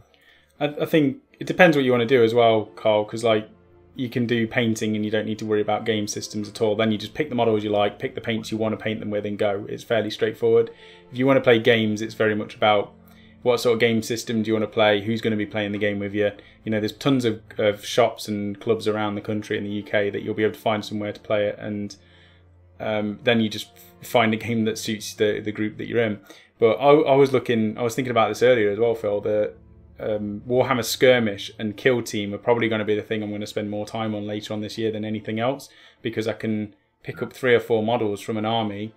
I think it depends what you want to do as well, Carl, because like you can do painting and you don't need to worry about game systems at all. Then you just pick the models you like, pick the paints you want to paint them with and go. It's fairly straightforward. If you want to play games, it's very much about what sort of game system do you want to play, who's going to be playing the game with you. You know, there's tons of shops and clubs around the country in the UK that you'll be able to find somewhere to play it, and then you just find a game that suits the group that you're in. But I was thinking about this earlier as well, Phil, that Warhammer Skirmish and Kill Team are probably going to be the thing I'm going to spend more time on later on this year than anything else, because I can pick up 3 or 4 models from an army,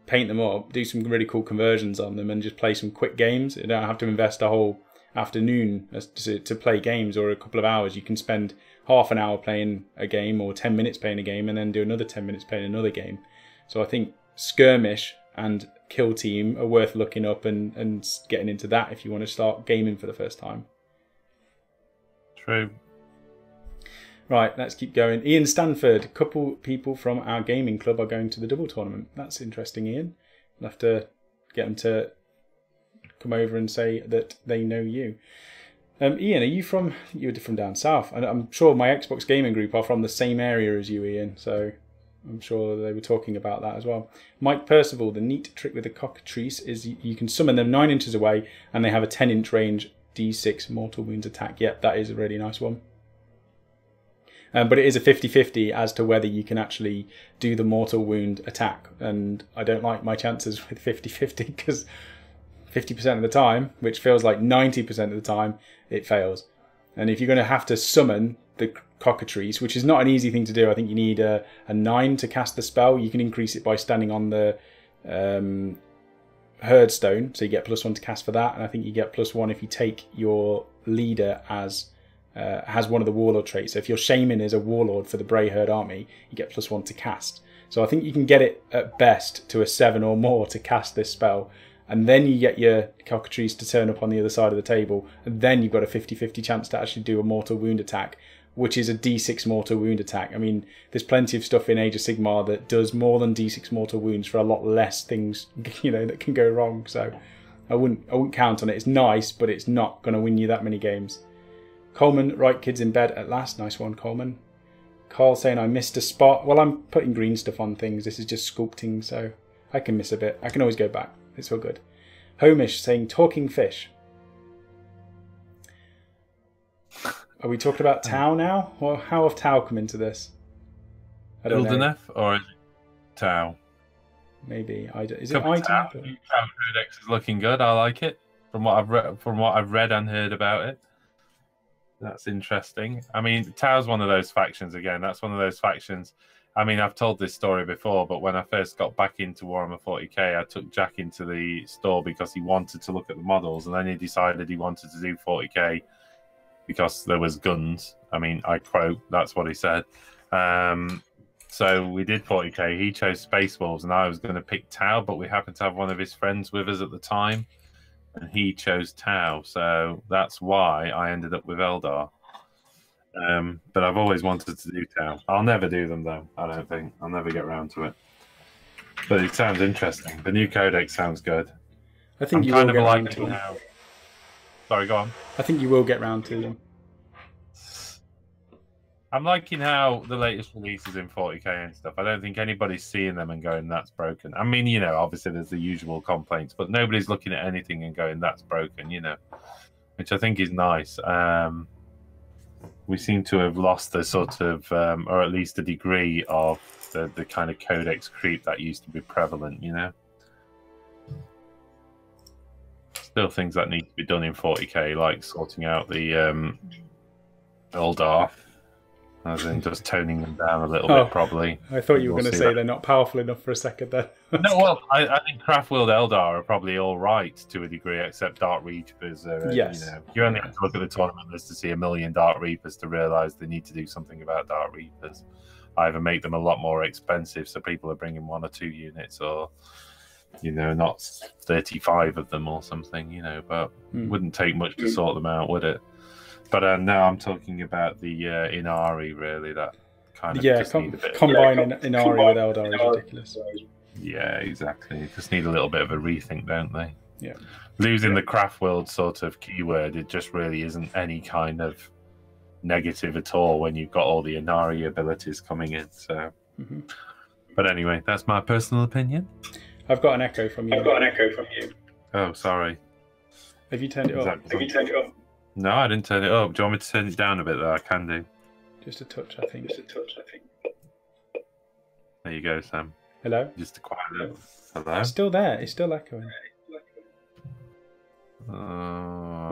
paint them up, do some really cool conversions on them, and just play some quick games. You don't have to invest a whole afternoon to play games or a couple of hours. You can spend half an hour playing a game or 10 minutes playing a game and then do another 10 minutes playing another game. So I think Skirmish and Kill Team are worth looking up and getting into that if you want to start gaming for the first time. True. Right, let's keep going. Ian Stanford, a couple people from our gaming club are going to the double tournament. That's interesting, Ian. We'll have to get them to come over and say that they know you. Ian, are you from... You're from down south. And I'm sure my Xbox gaming group are from the same area as you, Ian, so I'm sure they were talking about that as well. Mike Percival, the neat trick with the cockatrice is you can summon them 9 inches away and they have a 10-inch range D6 mortal wounds attack. Yep, that is a really nice one. But it is a 50-50 as to whether you can actually do the mortal wound attack. And I don't like my chances with 50-50 because 50% of the time, which feels like 90% of the time, it fails. And if you're going to have to summon the cockatrice, which is not an easy thing to do, I think you need a 9 to cast the spell. You can increase it by standing on the herd stone, so you get +1 to cast for that. And I think you get +1 if you take your leader as... has one of the warlord traits. So if your shaman is a warlord for the Bray Herd army, you get +1 to cast. So I think you can get it at best to a 7 or more to cast this spell. and then you get your cockatrice to turn up on the other side of the table, and then you've got a 50-50 chance to actually do a mortal wound attack, which is a D6 mortal wound attack. I mean, there's plenty of stuff in Age of Sigmar that does more than D6 mortal wounds for a lot less things, that can go wrong. So I wouldn't count on it. It's nice, but it's not going to win you that many games. Coleman, right, kids in bed at last. Nice one, Coleman. Carl saying I missed a spot. Well, I'm putting green stuff on things. This is just sculpting, so I can miss a bit. I can always go back. It's all good. Homish saying talking fish. Are we talking about Tau now? Well, how have Tau come into this? I don't know. Ildeneth or is it Tau? Maybe. Is it Tau? Tau Codex is looking good. I like it. From what I've read and heard about it. That's interesting. I mean, Tau's one of those factions again. That's one of those factions. I mean, I've told this story before, but when I first got back into Warhammer 40k, I took Jack into the store because he wanted to look at the models, and then he decided he wanted to do 40k because there was guns. I mean, I quote, that's what he said. So we did 40k. He chose Space Wolves, and I was going to pick Tau, but we happened to have one of his friends with us at the time, and he chose Tau. So that's why I ended up with Eldar. But I've always wanted to do Tau. I'll never do them, though, I don't think. I'll never get around to it. But it sounds interesting. The new codex sounds good. I think you will get round to them. Sorry, go on. I think you will get round to them. I'm liking how the latest releases in 40k and stuff, I don't think anybody's seeing them and going, that's broken. I mean, obviously there's the usual complaints, but nobody's looking at anything and going, that's broken, which I think is nice. We seem to have lost the sort of, or at least a degree of the kind of codex creep that used to be prevalent, Still things that need to be done in 40k, like sorting out the Eldar. As in just toning them down a little bit, probably. I thought you were going to say they're not powerful enough for a second then. No, well, I think Craftworld Eldar are probably all right to a degree, except Dark Reapers. Yes. You only have to look at the tournament list to see 1 million Dark Reapers to realise they need to do something about Dark Reapers. Either make them a lot more expensive so people are bringing 1 or 2 units, or, not 35 of them or something, but it wouldn't take much to sort them out, would it? But now I'm talking about the Inari, really. That kind of combining Inari with Eldar is ridiculous. Yeah, exactly. You just need a little bit of a rethink, don't they? Yeah. Losing the Craftworld sort of keyword, it just really isn't any kind of negative at all when you've got all the Inari abilities coming in. So, But anyway, that's my personal opinion. I've got an echo from you. Oh, sorry. Have you turned it up? No, I didn't turn it up. Do you want me to turn it down a bit, though? I can do. Just a touch, I think. There you go, Sam. Hello? Just a quiet little... Hello? It's still there. It's still echoing.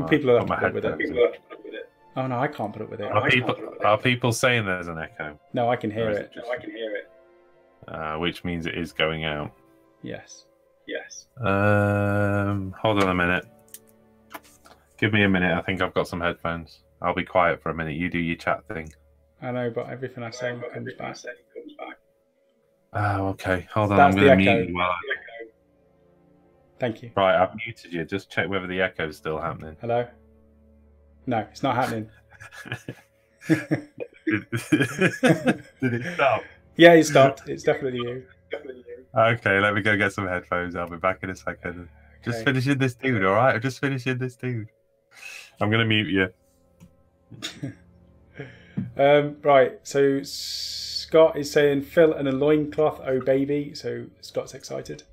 People have to put up with it. Oh, no, I can't put up with it. Are people saying there's an echo? No, I can hear it. Which means it is going out. Yes. Hold on a minute. Give me a minute. I think I've got some headphones. I'll be quiet for a minute. You do your chat thing. I know, but everything I say comes back. Oh, okay. Hold on. That's I'm going to the mute you. Thank you. Right, I've muted you. Just check whether the echo's still happening. Hello? No, it's not happening. Did it stop? Yeah, it stopped. It's definitely you. Okay, let me go get some headphones. I'll be back in a second. Okay. Just finishing this dude, all right? I'm just finishing this dude. I'm going to mute you. Right, so Scott is saying, fill and a loincloth, oh baby. So Scott's excited.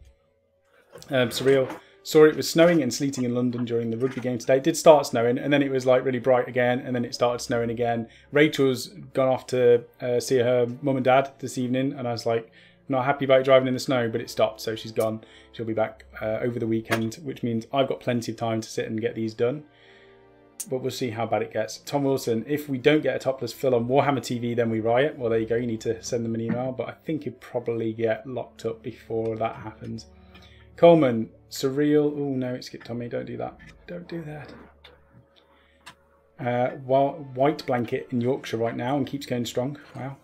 Surreal. Saw it was snowing and sleeting in London during the rugby game today. It did start snowing, and then it was like really bright again, and then it started snowing again. Rachel's gone off to see her mum and dad this evening, and I was like, not happy about driving in the snow, but it stopped, so she's gone. She'll be back over the weekend, which means I've got plenty of time to sit and get these done. But we'll see how bad it gets. Tom Wilson, if we don't get a topless fill on Warhammer TV, then we riot. Well, there you go. You need to send them an email, but I think you'd probably get locked up before that happens. Coleman, surreal. Oh, no, it skipped on me. Don't do that. Don't do that. White blanket in Yorkshire right now and keeps going strong. Wow.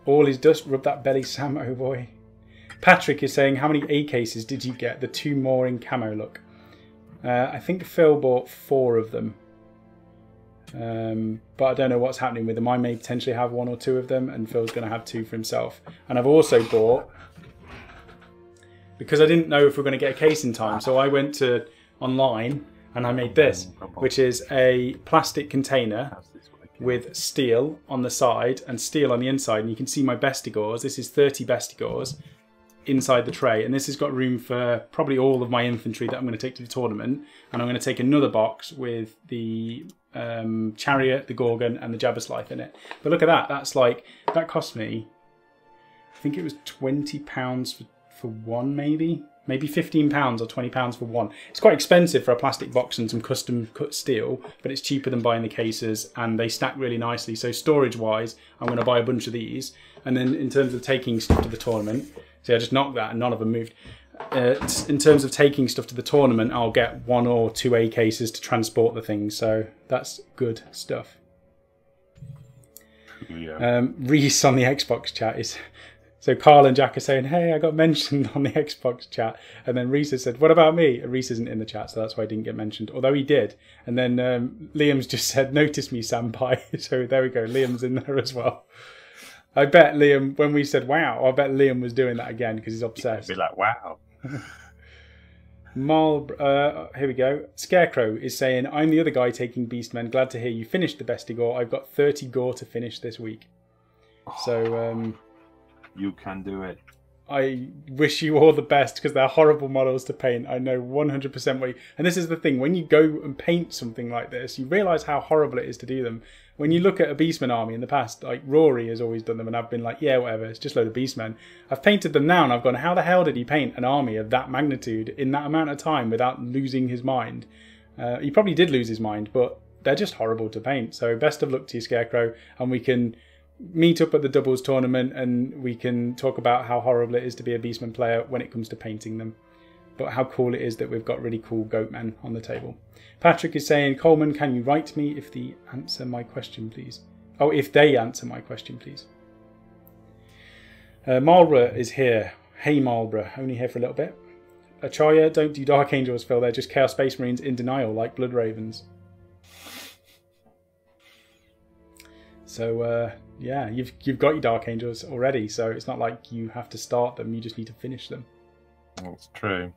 All is dust. Rub that belly, Sam. Oh, boy. Patrick is saying, how many A cases did you get? The 2 more in camo look. I think Phil bought 4 of them. But I don't know what's happening with them. I may potentially have 1 or 2 of them, and Phil's going to have 2 for himself. And I've also bought, because I didn't know if we are going to get a case in time, so I went to online and I made this, which is a plastic container with steel on the side and steel on the inside, and you can see my bestigors. This is 30 bestigors inside the tray, and this has got room for probably all of my infantry that I'm going to take to the tournament. And I'm going to take another box with the chariot, the gorgon, and the jabberlife in it. But look at that. That's like, that cost me, I think it was £20 for one, maybe £15 or £20 for one. It's quite expensive for a plastic box and some custom cut steel, but it's cheaper than buying the cases, and they stack really nicely. So storage wise, I'm going to buy a bunch of these. And then in terms of taking stuff to the tournament, see, I just knocked that and none of them moved. In terms of taking stuff to the tournament, I'll get 1 or 2 A cases to transport the things, so that's good stuff. Yeah. Reese on the Xbox chat is... So Carl and Jack are saying, hey, I got mentioned on the Xbox chat. And then Reese has said, what about me? And Reese isn't in the chat, so that's why I didn't get mentioned. Although he did. And then Liam's just said, notice me, Sampai. So there we go. Liam's in there as well. I bet Liam, when we said wow, I bet Liam was doing that again because he's obsessed. He'd be like, wow. Here we go. Scarecrow is saying, I'm the other guy taking Beastmen. Glad to hear you finished the Bestigore. I've got 30 gore to finish this week. So... you can do it. I wish you all the best because they're horrible models to paint. I know 100% what you... And this is the thing, when you go and paint something like this, you realise how horrible it is to do them. When you look at a Beastman army in the past, like Rory has always done them, and I've been like, yeah, whatever, it's just a load of Beastmen. I've painted them now, and I've gone, how the hell did he paint an army of that magnitude in that amount of time without losing his mind? He probably did lose his mind, but they're just horrible to paint. So best of luck to you, Scarecrow, and we can meet up at the doubles tournament and we can talk about how horrible it is to be a Beastman player when it comes to painting them, but how cool it is that we've got really cool goatmen on the table. Patrick is saying, Coleman, can you write me if they answer my question, please? Oh, if they answer my question, please. Marlborough is here. Hey, Marlborough, only here for a little bit. Acharya, don't do Dark Angels, Phil. They're just Chaos Space Marines in denial, like Blood Ravens. So, yeah, you've got your Dark Angels already, so it's not like you have to start them, you just need to finish them. That's true.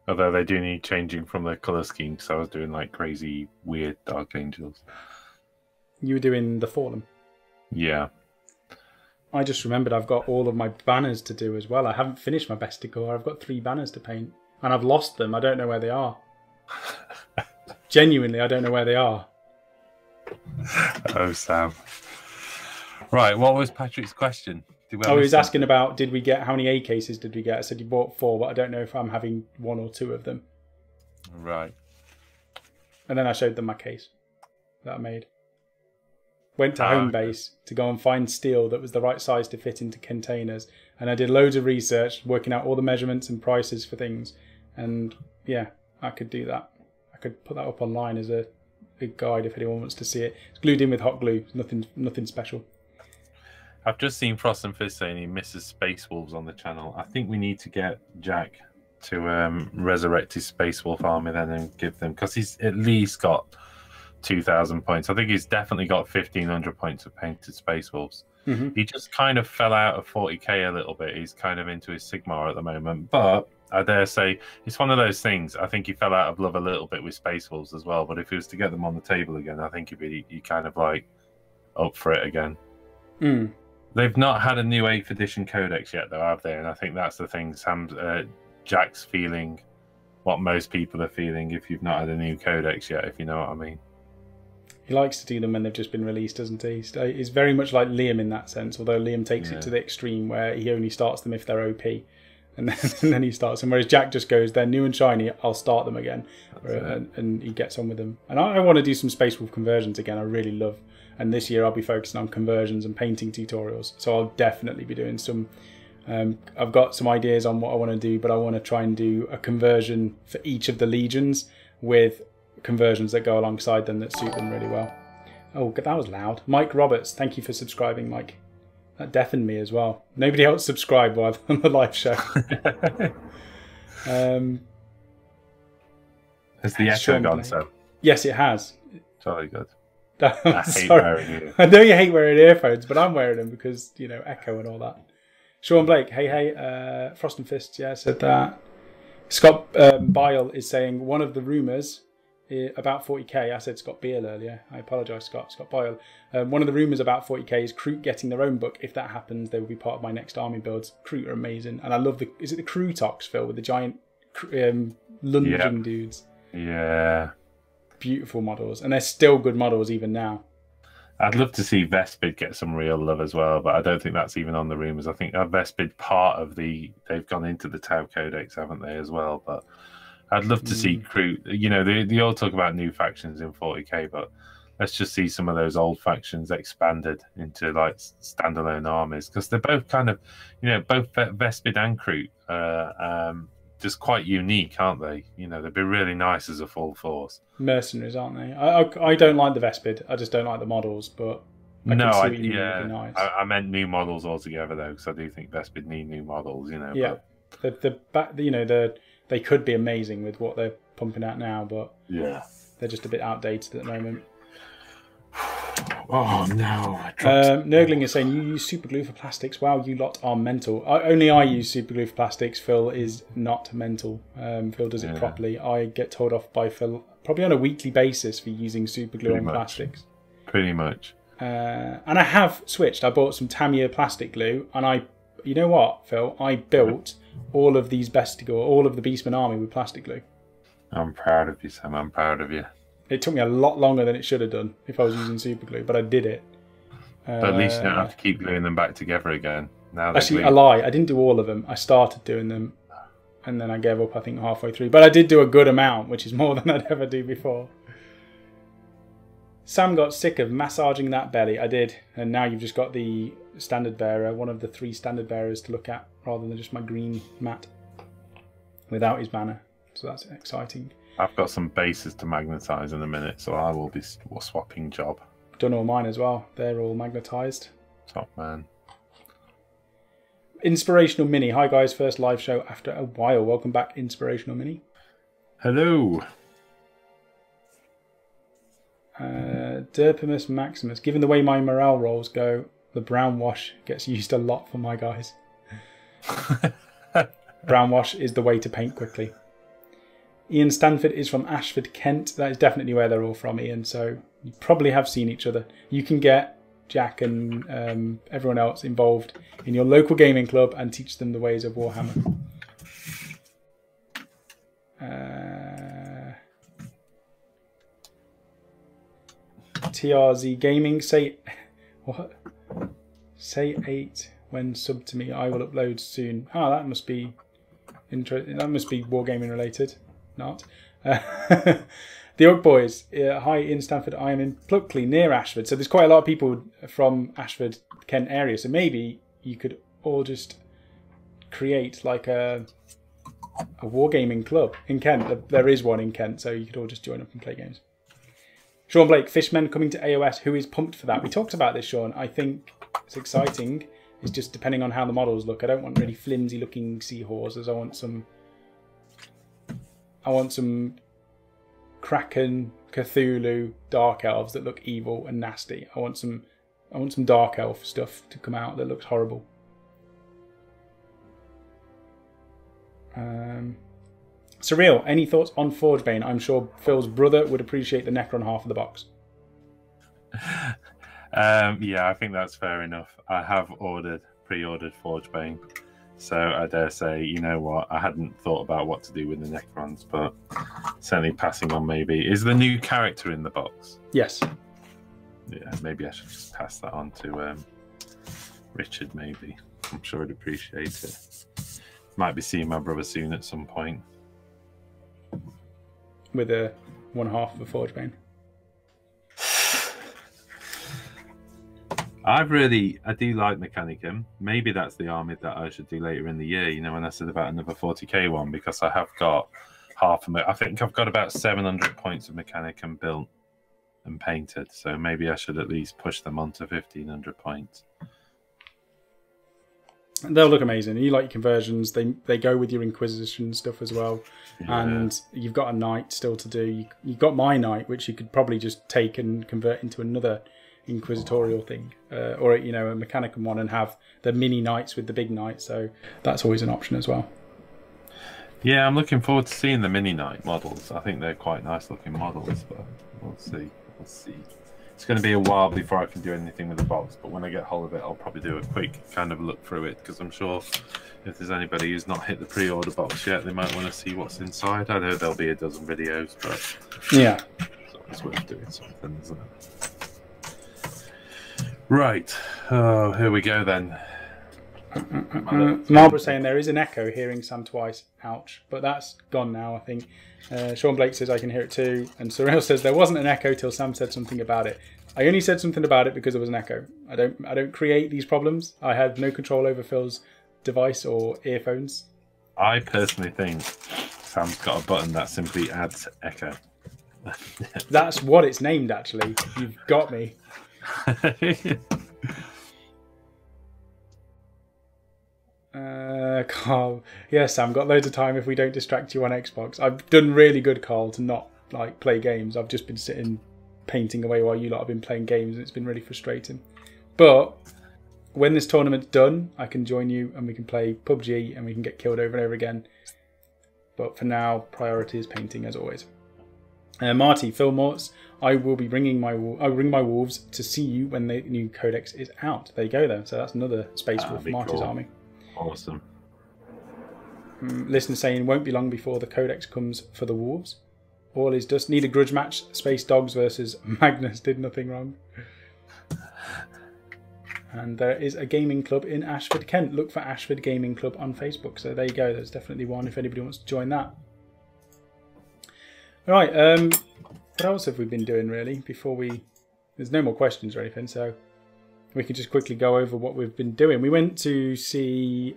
Although they do need changing from the colour scheme, because I was doing like crazy, weird Dark Angels. You were doing the Fallen? Yeah. I just remembered I've got all of my banners to do as well. I haven't finished my Bestigore. I've got 3 banners to paint. And I've lost them. I don't know where they are. Genuinely, I don't know where they are. Oh, Sam. Right, what was Patrick's question? He was asking about how many A cases did we get? I said you bought 4, but I don't know if I'm having 1 or 2 of them. Right. And then I showed them my case that I made. Went to home base to go and find steel that was the right size to fit into containers. And I did loads of research, working out all the measurements and prices for things. And yeah, I could do that. I could put that up online as a big guide if anyone wants to see it. It's glued in with hot glue. Nothing special. I've just seen Frost and Fizz saying he misses Space Wolves on the channel. I think we need to get Jack to resurrect his Space Wolf army then and give them, because he's at least got 2,000 points. I think he's definitely got 1,500 points of painted Space Wolves. Mm-hmm. He just kind of fell out of 40k a little bit. He's kind of into his Sigmar at the moment, but I dare say it's one of those things. I think he fell out of love a little bit with Space Wolves as well, but if he was to get them on the table again, I think he'd be kind of like up for it again. Mm. They've not had a new 8th edition codex yet, though, have they? And I think that's the thing. Jack's feeling what most people are feeling if you've not had a new codex yet, if you know what I mean. He likes to do them when they've just been released, doesn't he? He's very much like Liam in that sense, although Liam takes it to the extreme where he only starts them if they're OP. And then he starts them. Whereas Jack just goes, they're new and shiny, I'll start them again. And he gets on with them. And I want to do some Space Wolf conversions again. I really love. And this year I'll be focusing on conversions and painting tutorials. So I'll definitely be doing some. I've got some ideas on what I want to do, but I want to try and do a conversion for each of the legions with conversions that go alongside them that suit them really well. Oh, that was loud. Mike Roberts, thank you for subscribing, Mike. That deafened me as well. Nobody else subscribed while on the live show. Has the echo gone, so? Yes, it has. Jolly good. I hate wearing earphones. I know you hate wearing earphones, but I'm wearing them because, you know, echo and all that. Sean Blake, hey, Frost and Fists, yeah, said that. Scott Bile is saying one of the rumours about 40k. I said Scott Beale earlier. I apologise, Scott Bile. One of the rumours about 40k is Kroot getting their own book. If that happens, they will be part of my next army builds. Kroot are amazing. And I love is it the Krootox, Phil, with the giant lunging dudes? Yeah. Beautiful models. And they're still good models even now. I'd love to see Vespid get some real love as well, but I don't think that's even on the rumours. I think Vespid part of they've gone into the Tau Codex, haven't they, as well? But I'd love to see Kroot. You know, they all talk about new factions in 40k, but let's just see some of those old factions expanded into like standalone armies, because they're both kind of, you know, both Vespid and Kroot just quite unique, aren't they? You know, they'd be really nice as a full force. Mercenaries, aren't they? I don't like the Vespid. I just don't like the models, but I nice. I meant new models altogether, though, because I do think Vespid need new models. You know. Yeah, they could be amazing with what they're pumping out now, but yeah, they're just a bit outdated at the moment. Oh no! Nurgling is saying you use super glue for plastics. Wow, you lot are mental. Only I use super glue for plastics. Phil is not mental. Phil does it properly. I get told off by Phil probably on a weekly basis for using super glue on plastics. Pretty much. And I have switched. I bought some Tamiya plastic glue, and you know what, Phil? I built all of these all of the Beastman army with plastic glue. I'm proud of you, Sam. I'm proud of you. It took me a lot longer than it should have done if I was using super glue, but I did it. But at least you don't have to keep gluing them back together again. Now actually, I lie. I didn't do all of them. I started doing them, and then I gave up, I think, halfway through. But I did do a good amount, which is more than I'd ever do before. Sam got sick of massaging that belly. I did. And now you've just got the standard bearer, one of the 3 standard bearers to look at, rather than just my green mat without his banner. So that's exciting. I've got some bases to magnetise in a minute, so I will be swapping job. Done all mine as well. They're all magnetised. Top man. Inspirational Mini. Hi guys, first live show after a while. Welcome back, Inspirational Mini. Hello. Derpimus Maximus. Given the way my morale rolls go, the brown wash gets used a lot for my guys. Brown wash is the way to paint quickly. Ian Stanford is from Ashford, Kent. That is definitely where they're all from, Ian. So you probably have seen each other. You can get Jack and everyone else involved in your local gaming club and teach them the ways of Warhammer. TRZ Gaming, say what? Say 8 when sub to me. I will upload soon. Ah, that must be interesting. That must be wargaming related. Not. The Oak Boys. Hi, in Stanford. I am in Pluckley, near Ashford. So there's quite a lot of people from Ashford, Kent area. So maybe you could all just create like a wargaming club in Kent. There is one in Kent, so you could all just join up and play games. Sean Blake, Fishmen coming to AOS. Who is pumped for that? We talked about this, Sean. I think it's exciting. It's just depending on how the models look. I don't want really flimsy looking seahorses. I want some Kraken, Cthulhu, Dark Elves that look evil and nasty. I want some Dark Elf stuff to come out that looks horrible. Surreal, any thoughts on Forgebane? I'm sure Phil's brother would appreciate the Necron half of the box. Yeah, I think that's fair enough. I have pre-ordered Forgebane. So I dare say, you know what, I hadn't thought about what to do with the Necrons, but certainly passing on maybe. Is the new character in the box? Yes. Yeah, maybe I should just pass that on to Richard, maybe. I'm sure he'd appreciate it. Might be seeing my brother soon at some point. With one half of a Forgebane. I do like Mechanicum. Maybe that's the army that I should do later in the year, you know, when I said about another 40k one, because I have got half of it. I think I've got about 700 points of Mechanicum built and painted, so maybe I should at least push them on to 1500 points. They'll look amazing. You like your conversions. They go with your Inquisition stuff as well. Yeah. And you've got a knight still to do. You've got my knight, which you could probably just take and convert into another inquisitorial thing, or a Mechanicum one, and have the mini knights with the big knight. So that's always an option as well. Yeah, I'm looking forward to seeing the mini knight models. I think they're quite nice looking models, but we'll see. We'll see. It's going to be a while before I can do anything with the box, but when I get hold of it, I'll probably do a quick kind of look through it, because I'm sure if there's anybody who's not hit the pre-order box yet, they might want to see what's inside. I know there'll be a dozen videos, but yeah, it's worth doing something, isn't it? Right. Oh, here we go then. Marlborough saying there is an echo, hearing Sam twice. Ouch. But that's gone now, I think. Sean Blake says I can hear it too. And Cyril says there wasn't an echo till Sam said something about it. I only said something about it because there was an echo. I don't create these problems. I have no control over Phil's device or earphones. I personally think Sam's got a button that simply adds echo. That's what it's named, actually. You've got me. Carl, yeah, Sam, got loads of time if we don't distract you on Xbox. I've done really good, Carl, to not play games. I've just been sitting painting away while you lot have been playing games, and it's been really frustrating. But when this tournament's done, I can join you and we can play PUBG and we can get killed over and over again. But for now, priority is painting as always. Marty, Phil Mortz, I will bring my wolves to see you when the new codex is out. There you go then. So that's another space wolf for Marty's army. Awesome. Listener saying won't be long before the codex comes for the wolves. All is dust. Need a grudge match. Space Dogs versus Magnus did nothing wrong. And there is a gaming club in Ashford, Kent. Look for Ashford Gaming Club on Facebook. So there you go. There's definitely one if anybody wants to join that. All right. What else have we been doing really? There's no more questions or anything, so we can just quickly go over what we've been doing. We went to see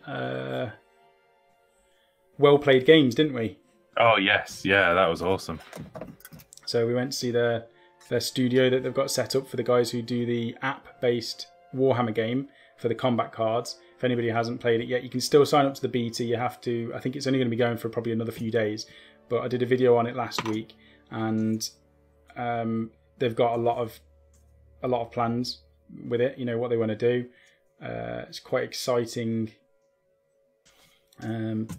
Well Played Games, didn't we? Oh yes, yeah, that was awesome. So we went to see their studio that they've got set up for the guys who do the app-based Warhammer game for the combat cards. If anybody hasn't played it yet, you can still sign up to the beta. You have to. I think it's only going to be going for probably another few days. But I did a video on it last week, and they've got a lot of plans with it. You know what they want to do. It's quite exciting. And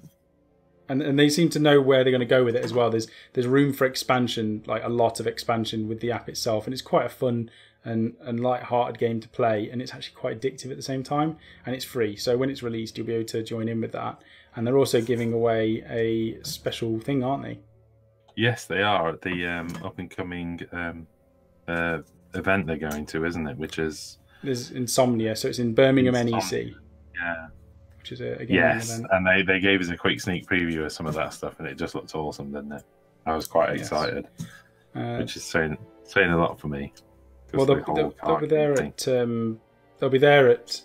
they seem to know where they're going to go with it as well. There's room for expansion, like a lot of expansion with the app itself, and it's quite a fun and light-hearted game to play, and it's actually quite addictive at the same time, and it's free. So when it's released, you'll be able to join in with that. And they're also giving away a special thing, aren't they? Yes, they are at the up-and-coming event they're going to, isn't it? Which is there's Insomnia, so it's in Birmingham NEC. Yeah. Which is a yes, event. And they gave us a quick sneak preview of some of that stuff, and it just looked awesome, didn't it? I was quite excited, which is saying a lot for me. Well, they'll be there at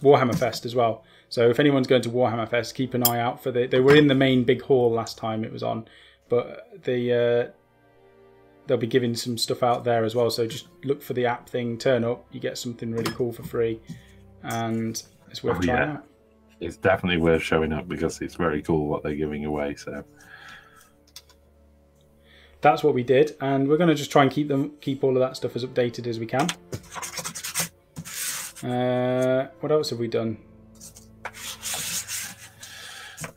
Warhammer Fest as well. So if anyone's going to Warhammer Fest, keep an eye out for they were in the main big hall last time it was on, but they'll be giving some stuff out there as well. So just look for the app thing, turn up, you get something really cool for free, and it's worth trying out. It's definitely worth showing up because it's very cool what they're giving away. So that's what we did, and we're going to just try and keep all of that stuff as updated as we can. What else have we done?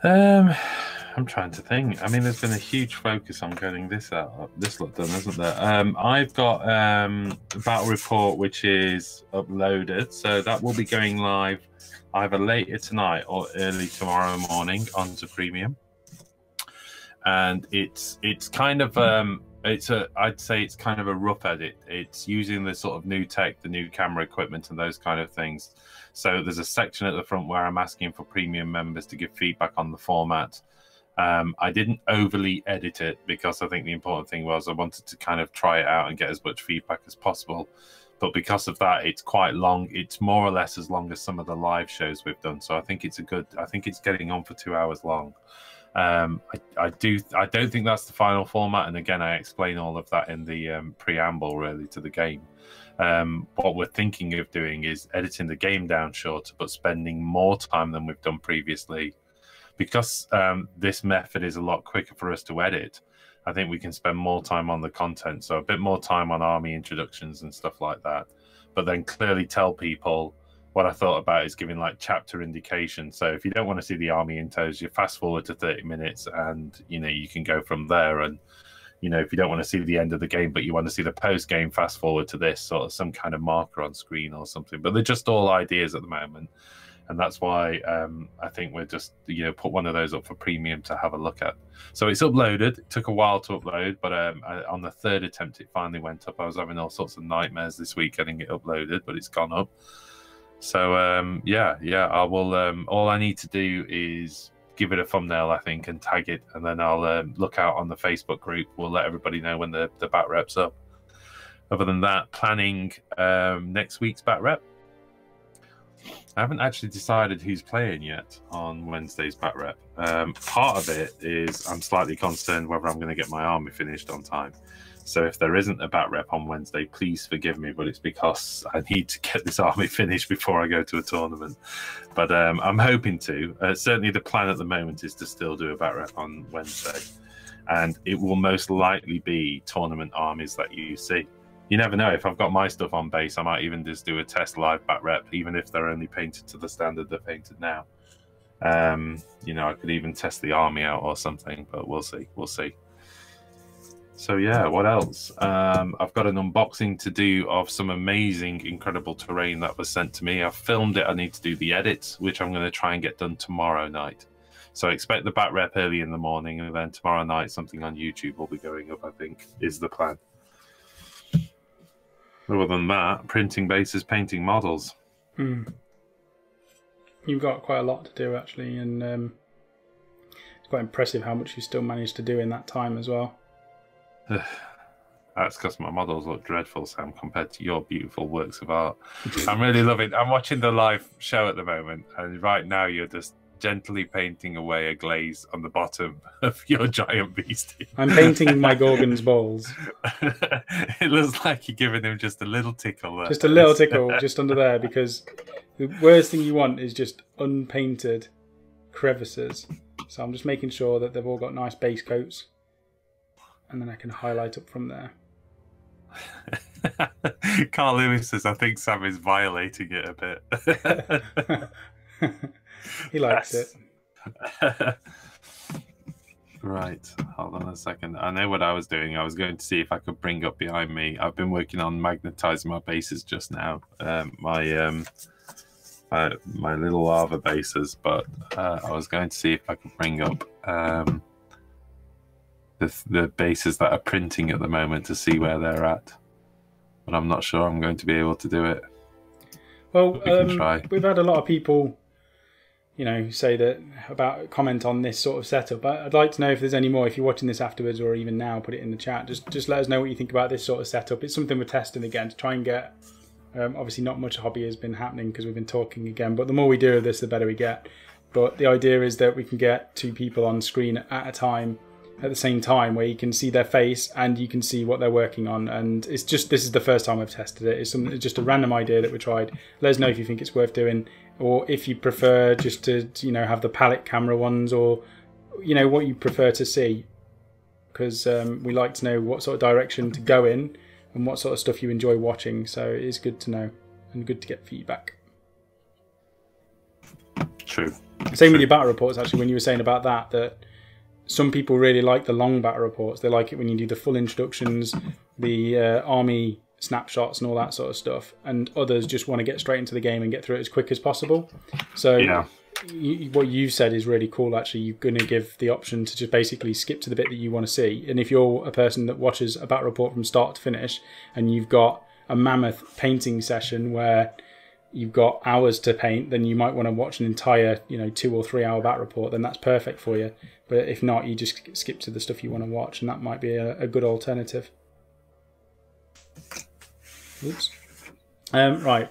I'm trying to think. I mean, there's been a huge focus on getting this lot done, isn't there? I've got a battle report which is uploaded, so that will be going live either later tonight or early tomorrow morning onto Premium. And it's kind of I'd say it's kind of a rough edit. It's using the sort of new tech, the new camera equipment and those kind of things. So there's a section at the front where I'm asking for Premium members to give feedback on the format. I didn't overly edit it because I think the important thing was I wanted to kind of try it out and get as much feedback as possible. But because of that, it's quite long. It's more or less as long as some of the live shows we've done. So I think it's getting on for 2 hours long. I don't think that's the final format, and again, I explain all of that in the preamble really to the game. What we're thinking of doing is editing the game down shorter, but spending more time than we've done previously, because this method is a lot quicker for us to edit. I think we can spend more time on the content, so a bit more time on army introductions and stuff like that, but then clearly tell people. What I thought about is giving like chapter indication. So if you don't want to see the army intros, you fast forward to 30 minutes and, you know, you can go from there. And, you know, if you don't want to see the end of the game, but you want to see the post game, fast forward to this, sort of some kind of marker on screen or something. But they're just all ideas at the moment. And that's why I think we're just, you know, put one of those up for premium to have a look at. So it's uploaded. It took a while to upload, but on the third attempt, it finally went up. I was having all sorts of nightmares this week getting it uploaded, but it's gone up. So yeah, I will. All I need to do is give it a thumbnail, I think, and tag it, and then I'll look out on the Facebook group. We'll let everybody know when the bat rep's up. Other than that, planning next week's bat rep. I haven't actually decided who's playing yet on Wednesday's bat rep. Part of it is I'm slightly concerned whether I'm going to get my army finished on time. So if there isn't a bat rep on Wednesday, please forgive me, but it's because I need to get this army finished before I go to a tournament. But I'm hoping to. Certainly the plan at the moment is to still do a bat rep on Wednesday. And it will most likely be tournament armies that you see. You never know. If I've got my stuff on base, I might even just do a test live bat rep, even if they're only painted to the standard they're painted now. You know, I could even test the army out or something, but we'll see. We'll see. So yeah, what else? I've got an unboxing to do of some amazing, incredible terrain that was sent to me. I've filmed it. I need to do the edits, which I'm going to try and get done tomorrow night. So expect the bat rep early in the morning, and then tomorrow night something on YouTube will be going up, I think, is the plan. Other than that, printing bases, painting models. You've got quite a lot to do, actually, and it's quite impressive how much you still managed to do in that time as well. That's because my models look dreadful, Sam, compared to your beautiful works of art. I'm really loving. I'm watching the live show at the moment, and right now you're just gently painting away a glaze on the bottom of your giant beastie. I'm painting my Gorgon's balls. It looks like you're giving him just a little tickle there. Just a little tickle just under there, because the worst thing you want is just unpainted crevices. So I'm just making sure that they've all got nice base coats, and then I can highlight up from there. Carl Lewis says, I think Sam is violating it a bit. He likes it. Right, hold on a second. I know what I was doing. I was going to see if I could bring up behind me. I've been working on magnetizing my bases just now. My little lava bases, but I was going to see if I could bring up the bases that are printing at the moment to see where they're at. But I'm not sure I'm going to be able to do it. Well, we can try. We've had a lot of people, you know, say that about comment on this sort of setup. I'd like to know if there's any more. If you're watching this afterwards or even now, put it in the chat. Just let us know what you think about this sort of setup. It's something we're testing again to try and get. Obviously, not much hobby has been happening because we've been talking again. But the more we do of this, the better we get. But the idea is that we can get two people on screen at a time, at the same time, where you can see their face and you can see what they're working on. And it's just, this is the first time I've tested it. It's just a random idea that we tried. Let us know if you think it's worth doing, or if you prefer just to, you know, have the palette camera ones, or, you know, what you prefer to see. Because we like to know what sort of direction to go in and what sort of stuff you enjoy watching. So it is good to know and good to get feedback. True. Same with your battle reports, actually, when you were saying about that some people really like the long battle reports. They like it when you do the full introductions, the army snapshots and all that sort of stuff. And others just want to get straight into the game and get through it as quick as possible. So yeah. What you've said is really cool, actually. You're going to give the option to just basically skip to the bit that you want to see. And if you're a person that watches a battle report from start to finish, and you've got a mammoth painting session where you've got hours to paint, then you might want to watch an entire, 2 or 3 hour battle report. Then that's perfect for you. But if not, you just skip to the stuff you want to watch, and that might be a good alternative. Oops. Right.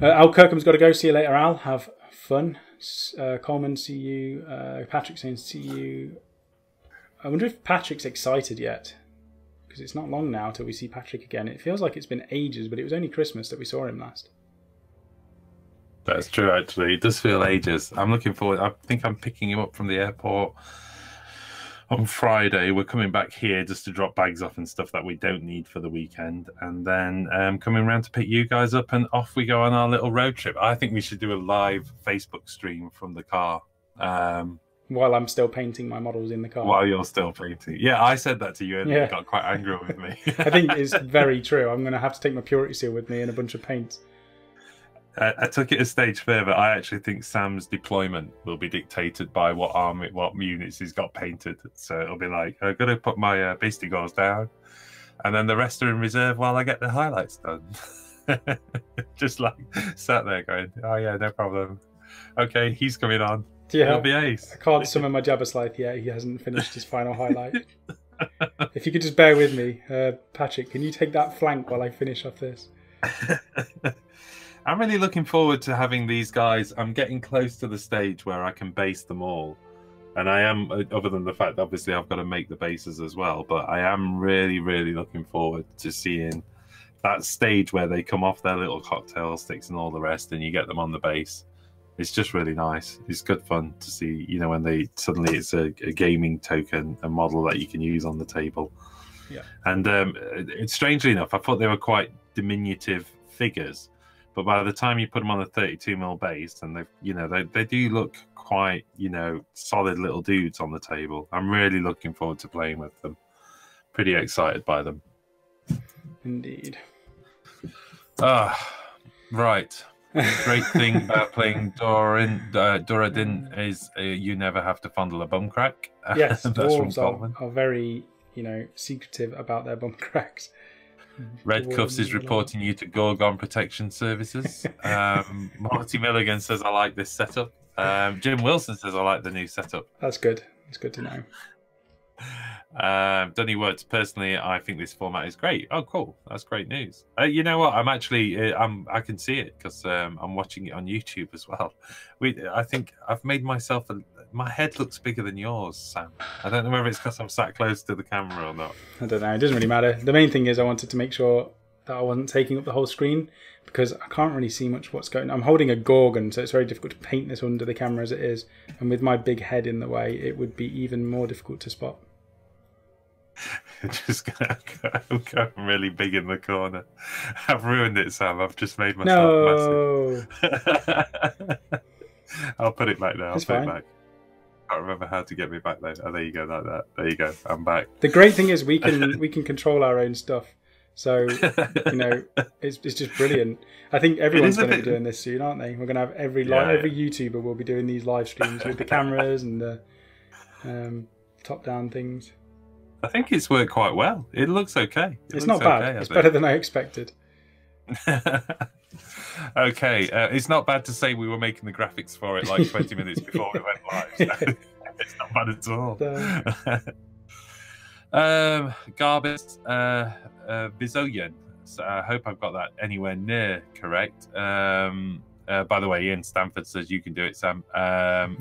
Al Kirkham's got to go. See you later, Al. Have fun. Coleman, see you. Patrick saying see you. I wonder if Patrick's excited yet, because it's not long now till we see Patrick again. It feels like it's been ages, but it was only Christmas that we saw him last. That's true, actually. It does feel ages. I'm looking forward. I think I'm picking him up from the airport on Friday. We're coming back here just to drop bags off and stuff that we don't need for the weekend. And then coming around to pick you guys up, and off we go on our little road trip. I think we should do a live Facebook stream from the car. While I'm still painting my models in the car. While you're still painting. Yeah, I said that to you and you got quite angry with me. I think it's very true. I'm going to have to take my purity seal with me and a bunch of paints. I took it a stage further. I actually think Sam's deployment will be dictated by what units he's got painted. So it'll be like, I'm going to put my beastie goals down, and then the rest are in reserve while I get the highlights done. Just like sat there going, oh yeah, no problem. Okay, he's coming on. Yeah, it'll be ace. I can't summon my Jabberslythe yet. He hasn't finished his final highlight. If you could just bear with me, Patrick, can you take that flank while I finish off this? I'm really looking forward to having these guys. I'm getting close to the stage where I can base them all. And I am, other than the fact that obviously I've got to make the bases as well, but I am really, really looking forward to seeing that stage where they come off their little cocktail sticks and all the rest and you get them on the base. It's just really nice. It's good fun to see, you know, when they suddenly it's a gaming token, a model that you can use on the table. Yeah. And it's strangely enough, I thought they were quite diminutive figures. But by the time you put them on a 32mm base, and they do look quite, solid little dudes on the table. I'm really looking forward to playing with them. Pretty excited by them. Indeed. Right. Great thing about playing Doradin is you never have to fondle a bum crack. Yes, dwarves are very, secretive about their bum cracks. Red Cuffs is reporting you to Gorgon Protection Services. Marty Milligan says, I like this setup. Jim Wilson says, I like the new setup. That's good. It's good to know. Dunny Works, personally, I think this format is great. Oh, cool. That's great news. You know what? I'm actually, I can see it because I'm watching it on YouTube as well. I think I've made myself, my head looks bigger than yours, Sam. I don't know whether it's because I'm sat close to the camera or not. I don't know. It doesn't really matter. The main thing is I wanted to make sure that I wasn't taking up the whole screen because I can't really see much what's going on. I'm holding a Gorgon, so it's very difficult to paint this under the camera as it is. And with my big head in the way, it would be even more difficult to spot. Just go really big in the corner. I've ruined it, Sam. I've just made myself massive. I'll put it back now. I'll put it back. I can't remember how to get me back there. Oh, there you go, like that. There you go. I'm back. The great thing is we can control our own stuff. So it's just brilliant. I think everyone's going to be doing this soon, aren't they? We're going to have every YouTuber will be doing these live streams with the cameras and the top-down things. I think it's worked quite well. It looks okay. It's not bad. It's better than I expected. Okay, it's not bad to say we were making the graphics for it like 20 minutes before we went live. So it's not bad at all. Garbis Bizoyan. So I hope I've got that anywhere near correct. By the way, Ian Stanford says you can do it, Sam.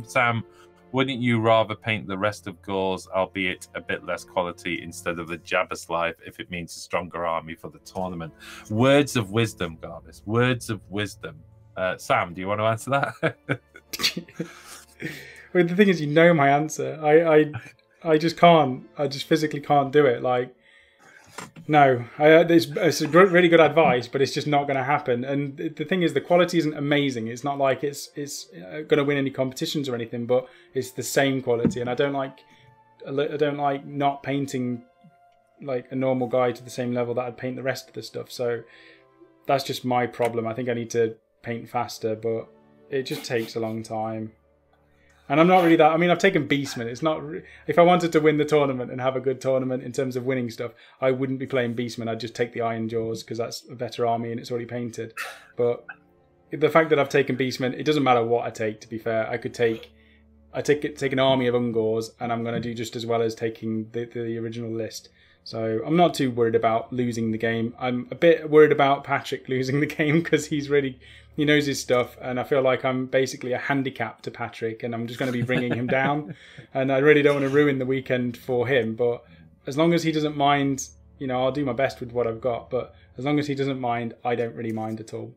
Sam, wouldn't you rather paint the rest of Gauls, albeit a bit less quality, instead of the Jabberslythe if it means a stronger army for the tournament? Words of wisdom, Garbis. Words of wisdom. Sam, do you want to answer that? Well, the thing is, my answer. I just can't. I just physically can't do it. Like, no. It's really good advice, but it's just not going to happen. And the thing is, the quality isn't amazing. It's not like it's going to win any competitions or anything, but it's the same quality. And I don't like not painting like a normal guy to the same level that I'd paint the rest of the stuff. So that's just my problem. I think I need to paint faster, but it just takes a long time. And I'm not really that. I mean, I've taken Beastman. It's not. If I wanted to win the tournament and have a good tournament in terms of winning stuff, I wouldn't be playing Beastman. I'd just take the Iron Jaws because that's a better army and it's already painted. But the fact that I've taken Beastman, it doesn't matter what I take. To be fair, I could take an army of Ungors, and I'm going to do just as well as taking the original list. So I'm not too worried about losing the game. I'm a bit worried about Patrick losing the game because he knows his stuff, and I feel like I'm basically a handicap to Patrick, and I'm just going to be bringing him down. And I really don't want to ruin the weekend for him. But as long as he doesn't mind, I'll do my best with what I've got. But as long as he doesn't mind, I don't really mind at all.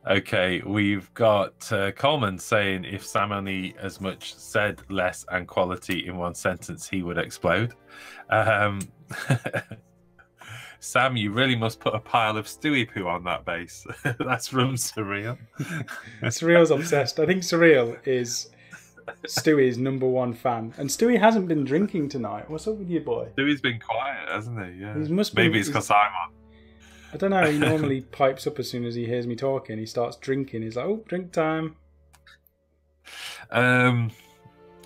Okay, we've got Coleman saying if Sam only as much said less and quality in one sentence, he would explode. Sam, you really must put a pile of Stewie poo on that base. That's from Surreal. Surreal's obsessed. I think Surreal is Stewie's #1 fan. And Stewie hasn't been drinking tonight. What's up with you, boy? Stewie's been quiet, hasn't he? Yeah. Maybe it's because I'm on. I don't know. He normally pipes up as soon as he hears me talking. He starts drinking. He's like, "Oh, drink time."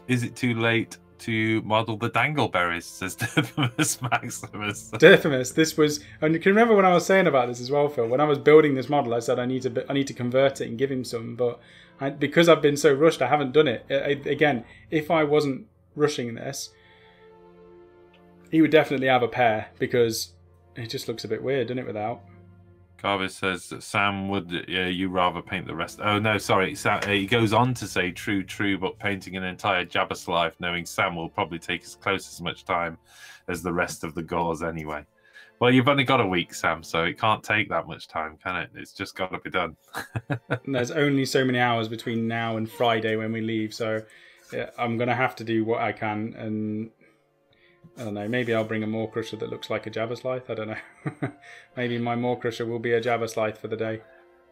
Is it too late to model the dangleberries? Says Derfimus Maximus. Derfimus. This was, and you can remember when I was saying about this as well, Phil. When I was building this model, I said I need to convert it and give him some, but because I've been so rushed, I haven't done it. Again, if I wasn't rushing this, he would definitely have a pair because it just looks a bit weird, doesn't it, without? Carvis says that Sam would you rather paint the rest. Oh no, sorry. Sam, he goes on to say true, but painting an entire Jabba's life, knowing Sam will probably take as close as much time as the rest of the gauze anyway. Well, you've only got a week, Sam, so it can't take that much time, can it? It's just got to be done. And there's only so many hours between now and Friday when we leave, so I'm going to have to do what I can, and I don't know, maybe I'll bring a Maw Crusher that looks like a Jabba Scythe. I don't know. Maybe my Maw Crusher will be a Jabba Scythe for the day.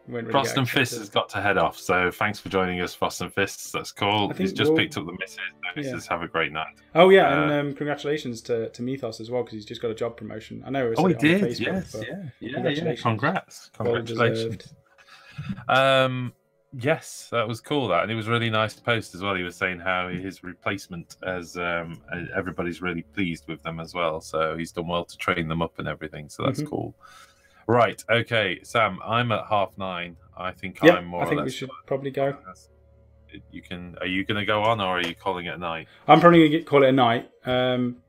Really Frost and Fists has got to head off, so thanks for joining us, Frost and Fists. That's cool. He's just picked up the missus. Missus, have a great night. Oh yeah, and congratulations to Mythos as well, because he's just got a job promotion. I know. He did. Facebook, yes, Congratulations. Yes, that was cool. And it was a really nice post as well. He was saying how his replacement, as everybody's really pleased with them as well. So he's done well to train them up and everything. So that's cool. Right. Okay, Sam. I'm at 9:30. I think I'm more. I think we should probably go. You can. Are you going to go on, or are you calling it a night? I'm probably going to call it a night,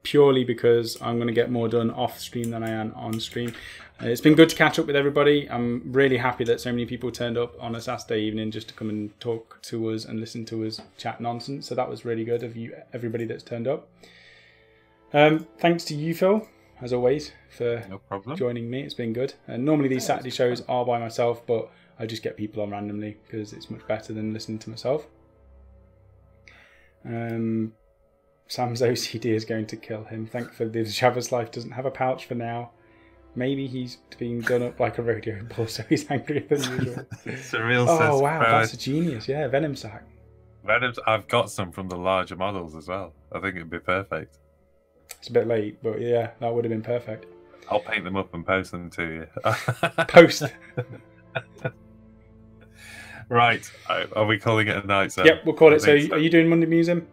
purely because I'm going to get more done off stream than I am on stream. It's been good to catch up with everybody. I'm really happy that so many people turned up on a Saturday evening just to come and talk to us and listen to us chat nonsense. So that was really good of you, everybody that's turned up. Thanks to you, Phil, as always, for joining me. It's been good. And normally these Saturday shows are by myself, but I just get people on randomly because it's much better than listening to myself. Sam's OCD is going to kill him. Thankfully, the Jabba's life doesn't have a pouch for now. Maybe he's being done up like a rodeo bull, so he's angrier than usual. Surreal says, oh wow, that's a genius. Yeah, Venom sack. I've got some from the larger models as well. I think it'd be perfect. It's a bit late, but yeah, that would have been perfect. I'll paint them up and post them to you. Post. Right. Are we calling it a night, sir? Yep, we'll call it. So are you doing Monday Museum?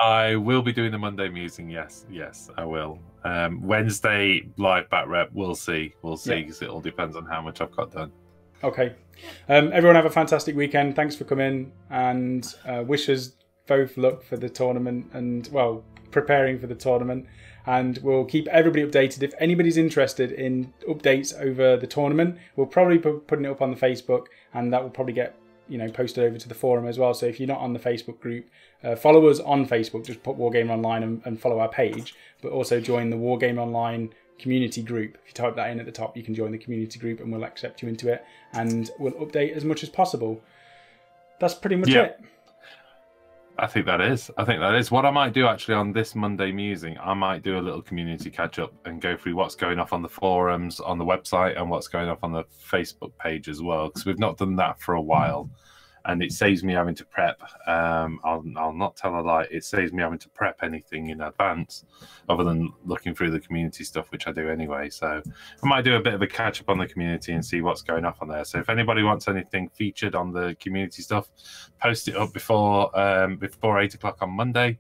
I will be doing the Monday Musing, yes, I will. Wednesday live back rep, we'll see, because it all depends on how much I've got done. Okay. Everyone have a fantastic weekend. Thanks for coming, and wish us both luck for the tournament and, well, preparing for the tournament. And we'll keep everybody updated. If anybody's interested in updates over the tournament, we'll probably be putting it up on the Facebook, and that will probably get posted over to the forum as well. So if you're not on the Facebook group, follow us on Facebook. Just put Wargame Online and follow our page, but also join the Wargame Online community group. If you type that in at the top, you can join the community group and we'll accept you into it, and we'll update as much as possible. That's pretty much it. I think that is. What I might do actually on this Monday Musing, I might do a little community catch up and go through what's going off on the forums, on the website, and what's going off on the Facebook page as well, because we've not done that for a while. And it saves me having to prep. I'll not tell a lie. It saves me having to prep anything in advance, other than looking through the community stuff, which I do anyway. So I might do a bit of a catch up on the community and see what's going off on there. So if anybody wants anything featured on the community stuff, post it up before 8 o'clock on Monday,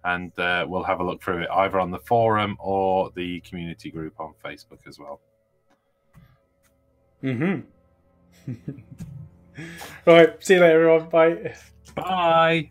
and we'll have a look through it either on the forum or the community group on Facebook as well. Right, see you later, everyone. Bye. Bye.